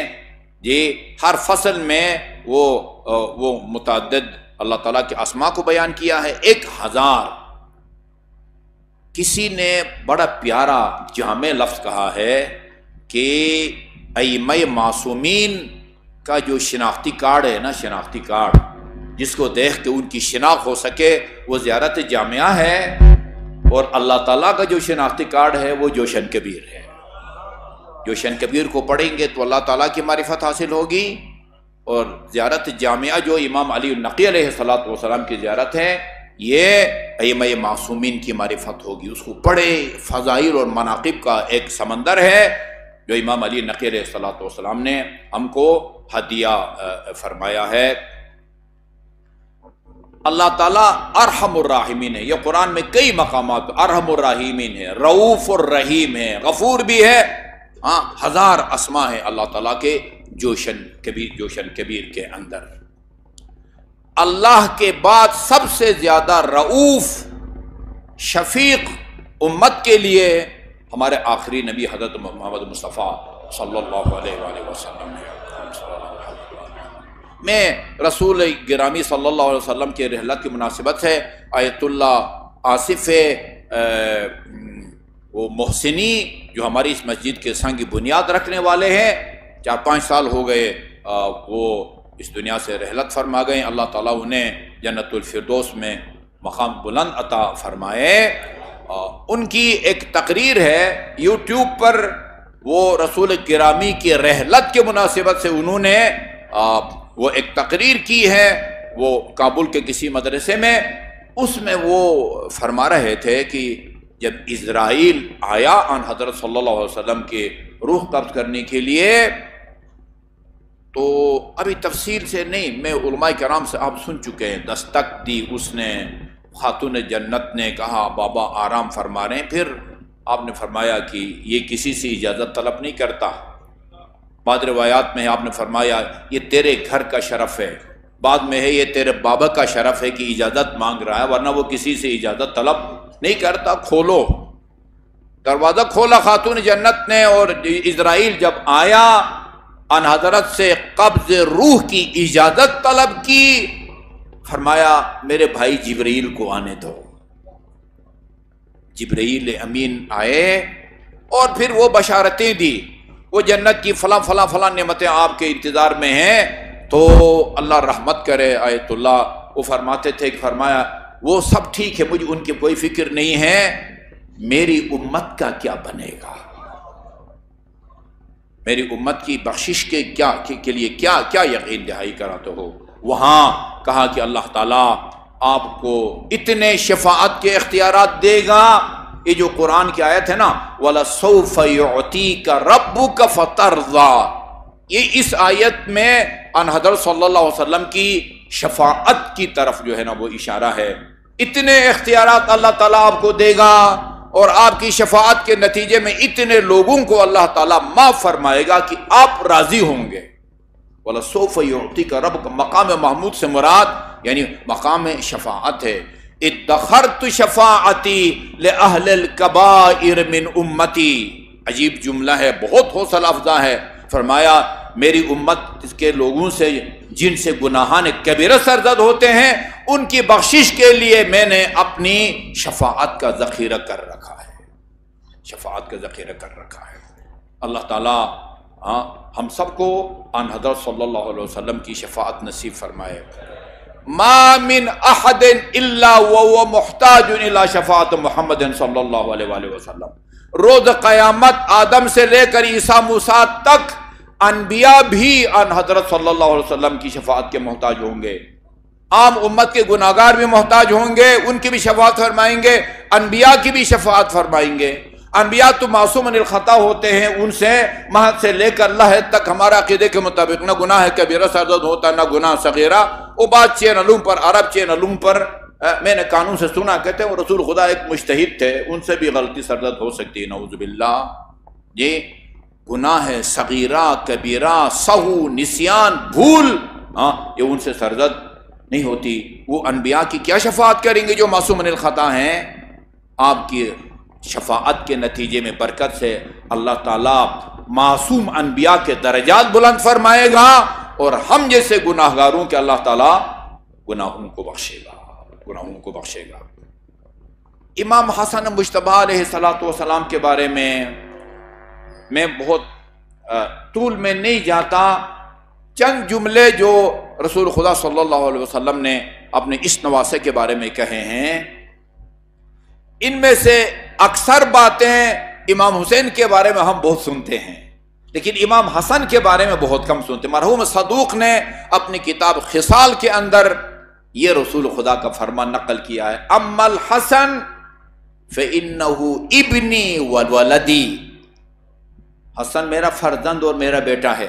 یہ ہر فصل میں وہ متعدد اللہ تعالیٰ کے اسماء کو بیان کیا ہے. 1000. کسی نے بڑا پیارا جامع لفظ کہا ہے کہ ائمہ معصومین کا جو شناختی کارڈ ہے نا، شناختی کارڈ جس کو دیکھ کے ان کی شناخت ہو سکے، وہ زیارت جامعہ ہے، اور اللہ تعالیٰ کا جو شناختی کارڈ ہے وہ جوشن کبیر ہے. جوشن کبیر کو پڑھیں گے تو اللہ تعالیٰ کی معرفت حاصل ہوگی، اور زیارت جامعہ جو امام علی النقی علیہ السلام کی زیارت ہے، یہ ائمہ معصومین کی معرفت ہوگی. اس کو پڑھے. فضائل اور مناقب کا ایک سمندر ہے جو امام علی النقی علیہ السلام نے ہم کو ہدیہ فرمایا ہے. اللہ تعالیٰ ارحم الراحمین ہے. یہ قرآن میں کئی مقامات ارحم الراحمین ہے، رؤوف الرحیم ہے، غفور بھی ہے. 1000 اسماء ہیں اللہ تعالیٰ کے جوشن کبیر کے اندر. اللہ کے بعد سب سے زیادہ رؤوف، شفیق امت کے لیے ہمارے آخری نبی حضرت محمد مصطفیٰ صلی اللہ علیہ وآلہ وسلم ہے. میں رسول گرامی صلی اللہ علیہ وسلم کے رحلت کی مناسبت سے آیت اللہ آصف وہ محسنی جو ہماری اس مسجد کے سنگ بنیاد رکھنے والے ہیں، 4-5 سال ہو گئے وہ اس دنیا سے رحلت فرما گئے، اللہ تعالیٰ انہیں جنت الفردوس میں مقام بلند عطا فرمائے۔ ان کی ایک تقریر ہے یوٹیوب پر، وہ رسول گرامی کی رحلت کے مناسبت سے انہوں نے وہ ایک تقریر کی ہے، وہ کابل کے کسی مدرسے میں، اس میں وہ فرما رہے تھے کہ جب اسرائیل آیا آن حضرت صلی اللہ علیہ وسلم کے روح قبض کرنے کے لیے، تو ابھی تفصیل سے نہیں، میں علماء کرام سے آپ سن چکے ہیں، دستک دی اس نے، خاتون جنت نے کہا بابا آرام فرما رہے ہیں، پھر آپ نے فرمایا کہ یہ کسی سے اجازت طلب نہیں کرتا، بعض روایات میں آپ نے فرمایا یہ تیرے گھر کا شرف ہے، بعد میں ہے یہ تیرے بابا کا شرف ہے کہ اجازت مانگ رہا ہے، ورنہ وہ کسی سے اجازت طلب نہیں کرتا، کھولو۔ دروازہ کھولا خاتون جنت نے، اور اسرائیل جب آیا ان حضرت سے قبض روح کی اجازت طلب کی، فرمایا میرے بھائی جبرائیل کو آنے دو۔ جبرائیل امین آئے اور پھر وہ بشارتیں دی، وہ جنت کی فلاں فلاں فلاں نعمتیں آپ کے انتظار میں ہیں، تو اللہ رحمت کرے آیت اللہ وہ فرماتے تھے کہ فرمایا وہ سب ٹھیک ہے، مجھے ان کی کوئی فکر نہیں ہے، میری امت کا کیا بنے گا، میری امت کی بخشش کے لیے کیا یقین دہائی کراتے ہو۔ وہاں کہا کہ اللہ تعالیٰ آپ کو اتنے شفاعت کے اختیارات دے گا، یہ جو قرآن کی آیت ہے نا وَلَسَوْفَ يُعْتِيكَ رَبُّكَ فَتَرْضَىٰ، یہ اس آیت میں ان حضرت صلی اللہ علیہ وسلم کی شفاعت کی طرف جو ہے نا وہ اشارہ ہے، اتنے اختیارات اللہ تعالیٰ آپ کو دے گا، اور آپ کی شفاعت کے نتیجے میں اتنے لوگوں کو اللہ تعالیٰ معاف فرمائے گا کہ آپ راضی ہوں گے۔ وَلَسَوْفَ يُعْتِيكَ رَبُّكَ، مقام محمود سے مراد یعنی مقام شفاعت ہے۔ ادخرت شفاعتی لأہل الکبائر من امتی، عجیب جملہ ہے، بہت حوصلہ افزا ہے، فرمایا میری امت کے لوگوں سے جن سے گناہان کبیرہ سرزد ہوتے ہیں ان کی بخشش کے لیے میں نے اپنی شفاعت کا ذخیرہ کر رکھا ہے، شفاعت کا ذخیرہ کر رکھا ہے۔ اللہ تعالیٰ ہم سب کو آن حضرت صلی اللہ علیہ وسلم کی شفاعت نصیب فرمائے۔ ما من احد الا وهو محتاج الى شفاعت محمد صلی اللہ علیہ وآلہ وسلم، روز قیامت آدم سے لے کر عیسیٰ موسیٰ تک انبیاء بھی ان حضرت صلی اللہ علیہ وسلم کی شفاعت کے محتاج ہوں گے، عام امت کے گناہگار بھی محتاج ہوں گے، ان کی بھی شفاعت فرمائیں گے، انبیاء کی بھی شفاعت فرمائیں گے۔ انبیاء تو معصوم عن الخطا ہوتے ہیں، ان سے محض سے لے کر اللہ تک ہمارا عقیدے کے مطابق نہ گناہ کبیرہ سرزد ہوتا نہ گناہ صغیرہ۔ وہ بات چین علوم پر، عرب چین علوم پر میں نے قانون سے سنا، کہتے ہیں وہ رسول خدا ایک مجتہد تھے، ان سے بھی غلطی سرزد ہو سکتی ہے، نعوذ باللہ۔ یہ گناہ صغیرہ کبیرہ سہو نسیان بھول یہ ان سے سرزد نہیں ہوتی۔ وہ انبیاء کی کیا شفاعت کریں گے جو معصوم عن الخطا ہیں؟ آپ کی شفاعت کے نتیجے میں برکت سے اللہ تعالیٰ معصوم انبیاء کے درجات بلند فرمائے گا، اور ہم جیسے گناہگاروں کے اللہ تعالیٰ گناہوں کو بخشے گا، گناہوں کو بخشے گا۔ امام حسن مجتبی علیہ السلام کے بارے میں بہت طول میں نہیں جاتا، چند جملے جو رسول خدا صلی اللہ علیہ وسلم نے اپنے اس نواسے کے بارے میں کہے ہیں، ان میں سے اکثر باتیں امام حسین کے بارے میں ہم بہت سنتے ہیں، لیکن امام حسن کے بارے میں بہت کم سنتے ہیں۔ مرحوم صدوق نے اپنی کتاب خصال کے اندر یہ رسول خدا کا فرمان نقل کیا ہے، اما الحسن فإنه ابنی وولدی، حسن میرا فرزند اور میرا بیٹا ہے،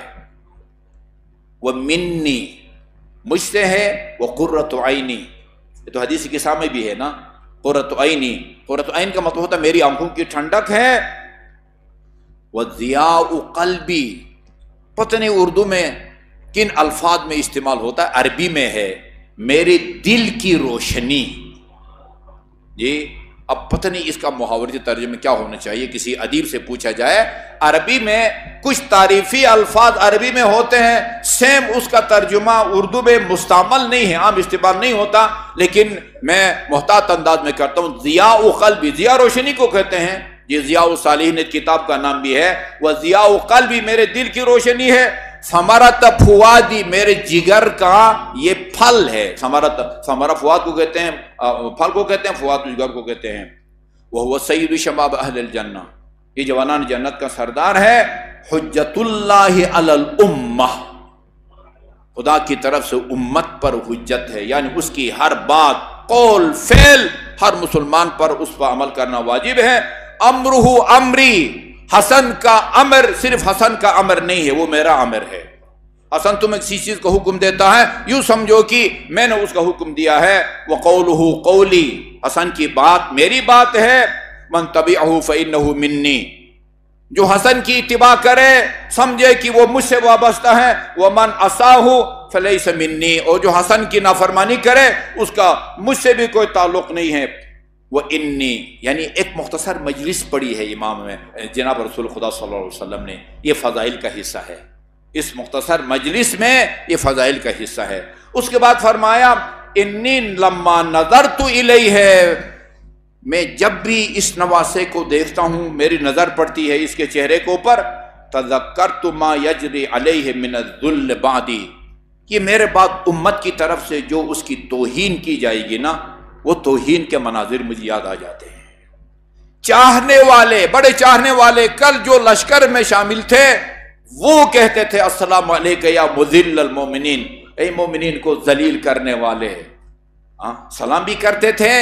وہ منی مجھ سے ہے، وہ قرۃ عینی، یہ تو حدیث کے سامنے بھی ہے نا، قرۃ عینی، قرۃ عین کا مطلب ہوتا ہے میری آنکھوں کی ٹھنڈک ہے، وضیاء قلبی، پتہ نہیں اردو میں کن الفاظ میں استعمال ہوتا ہے، عربی میں ہے میرے دل کی روشنی۔ جی اب پتہ نہیں اس کا محاورتی ترجمے کیا ہونا چاہیے، کسی ادیب سے پوچھا جائے۔ عربی میں کچھ تعریفی الفاظ عربی میں ہوتے ہیں، سیم اس کا ترجمہ اردو میں مستعمل نہیں ہے، عام استعمال نہیں ہوتا، لیکن میں محتاط انداز میں کرتا ہوں۔ ضیاء قلبی، ضیاء روشنی کو کہتے ہیں، یہ ضیاء الصالحین کتاب کا نام بھی ہے۔ وہ ضیاء قلبی میرے دل کی روشنی ہے، ثمرۃ فؤادی میرے جگر کا یہ پھل ہے۔ ثمرہ فؤاد کو کہتے ہیں، پھل کو کہتے ہیں، فؤاد جگر کو کہتے ہیں۔ وہ سید شباب اہل الجنہ، یہ جوانان جنت کا سردار ہے۔ حجت اللہ علی الامہ، خدا کی طرف سے امت پر حجت ہے، یعنی اس کی ہر بات، قول، فعل ہر مسلمان پر اس پر عمل کرنا واجب ہے۔ امرہ امری، حسن کا امر صرف حسن کا امر نہیں ہے، وہ میرا امر ہے۔ حسن تمہیں کسی چیز کا حکم دیتا ہے، یوں سمجھو کہ میں نے اس کا حکم دیا ہے۔ وقولہ قولی، حسن کی بات میری بات ہے۔ من تبعہ فإنہ منی، جو حسن کی اتباع کرے سمجھے کہ وہ مجھ سے وابستہ ہے۔ ومن عصاہ فلیس منی، اور جو حسن کی نافرمانی کرے اس کا مجھ سے بھی کوئی تعلق نہیں ہے۔ وہ انی، یعنی ایک مختصر مجلس پڑھی ہے امام میں جناب رسول خدا صلی اللہ علیہ وسلم نے، یہ فضائل کا حصہ ہے، اس مختصر مجلس میں یہ فضائل کا حصہ ہے۔ اس کے بعد فرمایا انی لما نظرت الیہ، میں جب بھی اس نواسے کو دیکھتا ہوں، میری نظر پڑتی ہے اس کے چہرے کے اوپر، تذکرت ما یجری علیہ من الذل بعدی، یہ میرے بعد امت کی طرف سے جو اس کی توہین کی جائے گی نا، وہ توہین کے مناظر مجھے یاد آ جاتے ہیں۔ چاہنے والے، بڑے چاہنے والے کل جو لشکر میں شامل تھے وہ کہتے تھے السلام علیکم یا مذل المومنین، اے مومنین کو ذلیل کرنے والے، سلام بھی کرتے تھے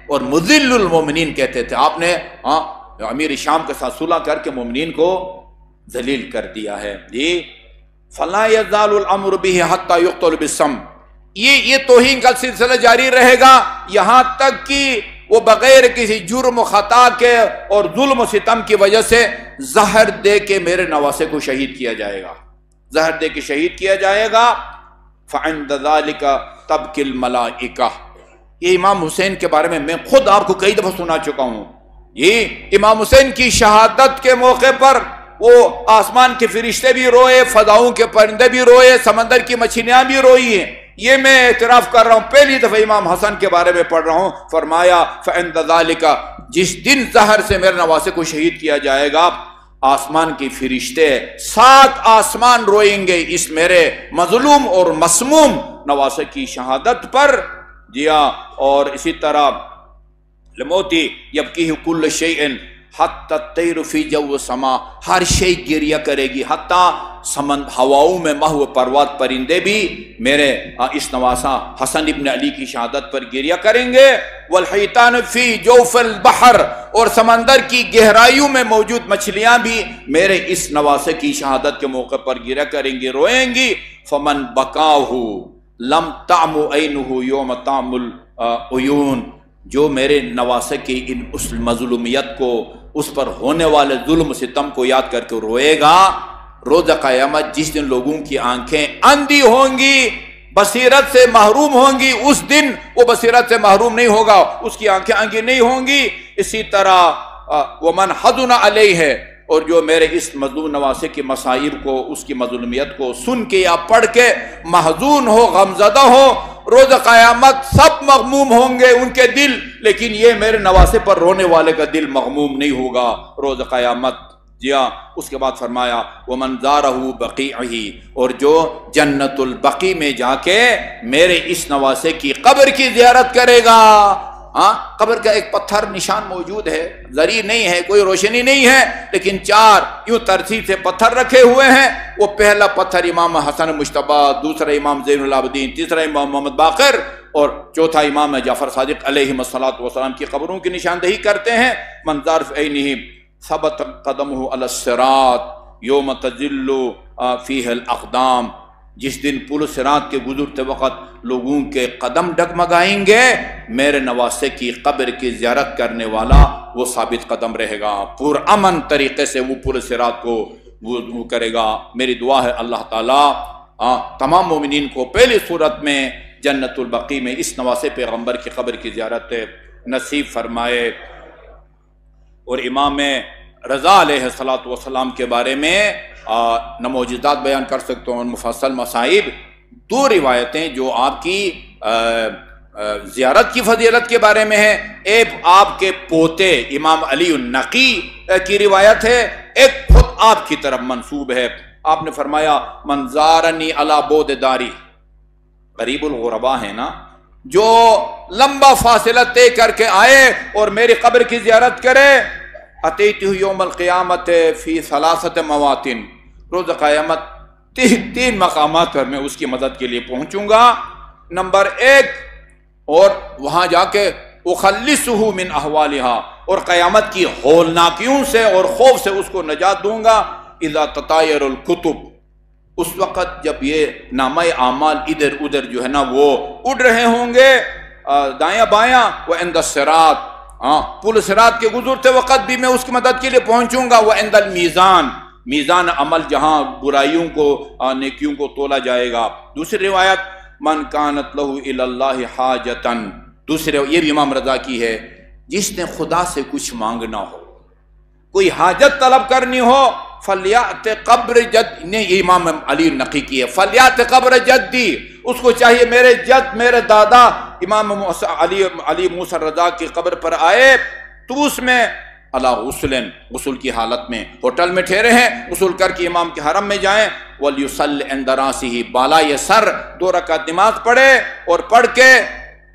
اور مذل المومنین کہتے تھے۔ آپ نے امیر شام کے ساتھ صلح کر کے مومنین کو ذلیل کر دیا ہے۔ جی فلا یزال الامر به حتی یقتل بالسم، یہ توہین کا سلسلہ جاری رہے گا یہاں تک کہ وہ بغیر کسی جرم و خطا کے اور ظلم و ستم کی وجہ سے زہر دے کے میرے نواسے کو شہید کیا جائے گا، زہر دے کے شہید کیا جائے گا۔ فعند ذلک تبکی الملائکہ، یہ امام حسین کے بارے میں خود آپ کو کئی دفعہ سنا چکا ہوں۔ یہ امام حسین کی شہادت کے موقع پر وہ آسمان کے فرشتے بھی روئے، فضاؤں کے پرندے بھی روئے، سمندر کی مچھلیاں بھی روئی ہیں۔ یہ میں اعتراف کر رہا ہوں، پہلی دفعہ امام حسن کے بارے میں پڑھ رہا ہوں۔ فرمایا فعند ذالک، جس دن زہر سے میرے نواسے کو شہید کیا جائے گا، آسمان کی فرشتے 7 آسمان روئیں گے اس میرے مظلوم اور مسموم نواسے کی شہادت پر۔ جی ہاں، اور اسی طرح لموتی یبکیہ کل شیء حتی الطیر فی جو سما، ہر شئی گریہ کرے گی، حتیٰ ہواؤں میں محو پرواز پرندے بھی میرے اس نواسہ حسن ابن علی کی شہادت پر گریہ کریں گے۔ والحیتان فی جوف البحر، اور سمندر کی گہرائیوں میں موجود مچھلیاں بھی میرے اس نواسے کی شہادت کے موقع پر گریہ کریں گی، روئیں گی۔ فمن بکاہ لم تعم عینہ یوم تعم العیون، جو میرے نواسے کی اس مظلومیت کو، اس پر ہونے والے ظلم ستم کو یاد کر کے روئے گا، روز قیامت جس دن لوگوں کی آنکھیں اندھی ہوں گی، بصیرت سے محروم ہوں گی، اس دن وہ بصیرت سے محروم نہیں ہوگا، اس کی آنکھیں اندھی نہیں ہوں گی۔ اسی طرح ومن حزن علیہ، اور جو میرے اس مظلوم نواسے کی مسائب کو، اس کی مظلومیت کو سن کے یا پڑھ کے محزون ہو، غمزدہ ہو، روز قیامت سب مغموم ہوں گے ان کے دل، لیکن یہ میرے نواسے پر رونے والے کا دل مغموم نہیں ہوگا روز قیامت۔ جی ہاں، اس کے بعد فرمایا ومن زارہ بقیعہ، اور جو جنت البقیع میں جا کے میرے اس نواسے کی قبر کی زیارت کرے گا۔ قبر کا ایک پتھر نشان موجود ہے، زری نہیں ہے، کوئی روشنی نہیں ہے، لیکن 4 یوں ترتیب سے پتھر رکھے ہوئے ہیں۔ وہ پہلا پتھر امام حسن مجتبی، دوسرا امام زین العابدین، تیسرا امام محمد باقر، اور چوتھا امام جعفر صادق علیہ السلام کی قبروں کی نشاندہی کرتے ہیں۔ منظر عینہ ثبت قدمہ علی الصراط یوم تزل فیہ الاقدام، جس دن پل صراط کے گزرتے وقت لوگوں کے قدم ڈگمگائیں گے، میرے نواسے کی قبر کی زیارت کرنے والا وہ ثابت قدم رہے گا، پرامن طریقے سے وہ پل صراط کو وہ کرے گا۔ میری دعا ہے اللہ تعالیٰ تمام مومنین کو پہلی صورت میں جنت البقیع میں اس نواسے پیغمبر کی قبر کی زیارت نصیب فرمائے۔ اور امام رضا علیہ الصلوۃ والسلام کے بارے میں نہ معجزات بیان کر سکتا ہوں، مفصل مصائب. دو روایتیں جو آپ کی زیارت کی فضیلت کے بارے میں ہے، ایک آپ کے پوتے امام علی النقی کی روایت ہے، ایک خود آپ کی طرف منسوب ہے. آپ نے فرمایا من زارنی علی بود داری، غریب الغربا ہے نا، جو لمبا فاصلہ طے کر کے آئے اور میری قبر کی زیارت کرے، اتیتہ یوم القیامت فی ثلاثۃ مواطن، روز قیامت تین مقامات پر میں اس کی مدد کے لیے پہنچوں گا. نمبر 1، اور وہاں جا کے اخلصہ من احوالہا، اور قیامت کی ہولناکیوں سے اور خوف سے اس کو نجات دوں گا. اذا تطایر الکتب، اس وقت جب یہ نامہ اعمال ادھر ادھر جو ہے نا وہ اڑ رہے ہوں گے دائیں بایاں. وعند الصراط، پل صراط کے گزرتے وقت بھی میں اس کی مدد کے لیے پہنچوں گا. وعند المیزان، میزان عمل جہاں برائیوں کو نیکیوں کو تولا جائے گا. دوسری روایت من کانت لہ الی اللہ حاجتن، دوسرے یہ بھی امام رضا کی ہے، جس نے خدا سے کچھ مانگنا ہو، کوئی حاجت طلب کرنی ہو، فلیات قبر جد، نے یہ امام علی النقی کی ہے، فلیات قبر جدی، اس کو چاہیے میرے جد میرے دادا امام علی موسیٰ رضا کی قبر پر آئے تو اس میں علی غسل، غسل کی حالت میں ہوٹل میں ٹھہرے ہیں، غسل کر کے امام کے حرم میں جائیں. وَلْيُصَلِّ عِنْدَ رَأْسِهِ، بالائے سر 2 رکعت نماز پڑھے اور پڑھ کے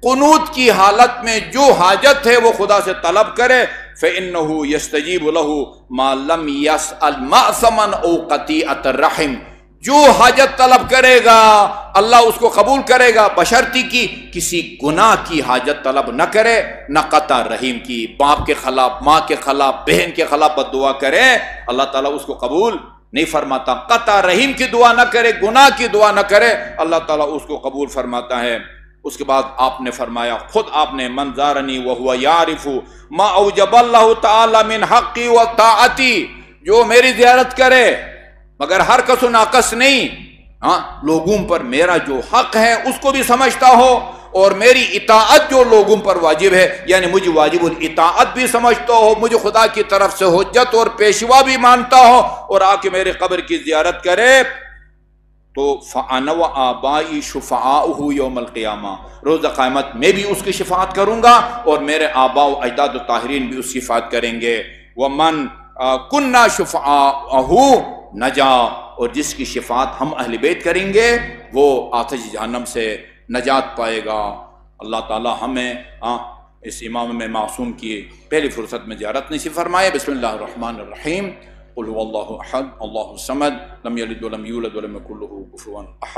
قنوت کی حالت میں جو حاجت ہے وہ خدا سے طلب کرے. فَإِنَّهُ يَسْتَجِيبُ لَهُ مَا لَمْ يَسْأَلْ مَأْثَمًا أَوْ قَطِيعَةَ الرَّحِمِ، جو حاجت طلب کرے گا اللہ اس کو قبول کرے گا، بشرطی کی کسی گناہ کی حاجت طلب نہ کرے، نہ قطع رحیم کی، باپ کے خلاف، ماں کے خلاف، بہن کے خلاف بد دعا کرے، اللہ تعالیٰ اس کو قبول نہیں فرماتا. قطع رحیم کی دعا نہ کرے، گناہ کی دعا نہ کرے، اللہ تعالیٰ اس کو قبول فرماتا ہے. اس کے بعد آپ نے فرمایا، خود آپ نے من زارنی وہو یعرف ما اوجب اللہ تعالی من حقی و طاعتی، جو میری زیارت کرے مگر ہر کس و ناقص نہیں، لوگوں پر میرا جو حق ہے اس کو بھی سمجھتا ہو، اور میری اطاعت جو لوگوں پر واجب ہے یعنی مجھے واجب الاطاعت بھی سمجھتا ہو، مجھے خدا کی طرف سے حجت اور پیشوا بھی مانتا ہو، اور آ کے میرے قبر کی زیارت کرے، تو فَأَنَا وَآبَائِي شُفَعَاؤُهُ يَوْمَ الْقِيَامَةِ، روز قیامت میں بھی اس کی شفاعت کروں گا اور میرے آباء و اجداد و طاہرین بھی اس کی شفاعت کریں گے. وَمَنْ كُنَّا شُفَعَاؤُهُ نجا، اور جس کی شفاعت ہم اہل بیت کریں گے وہ آتش جہنم سے نجات پائے گا. اللہ تعالی ہمیں اس امام میں معصوم کی پہلی فرصت میں زیارت نصیب فرمائے. بسم اللہ الرحمن الرحیم. قل هو اللہ احد اللہ الصمد لم یلد ولم یولد ولم یکن له کفوا احد.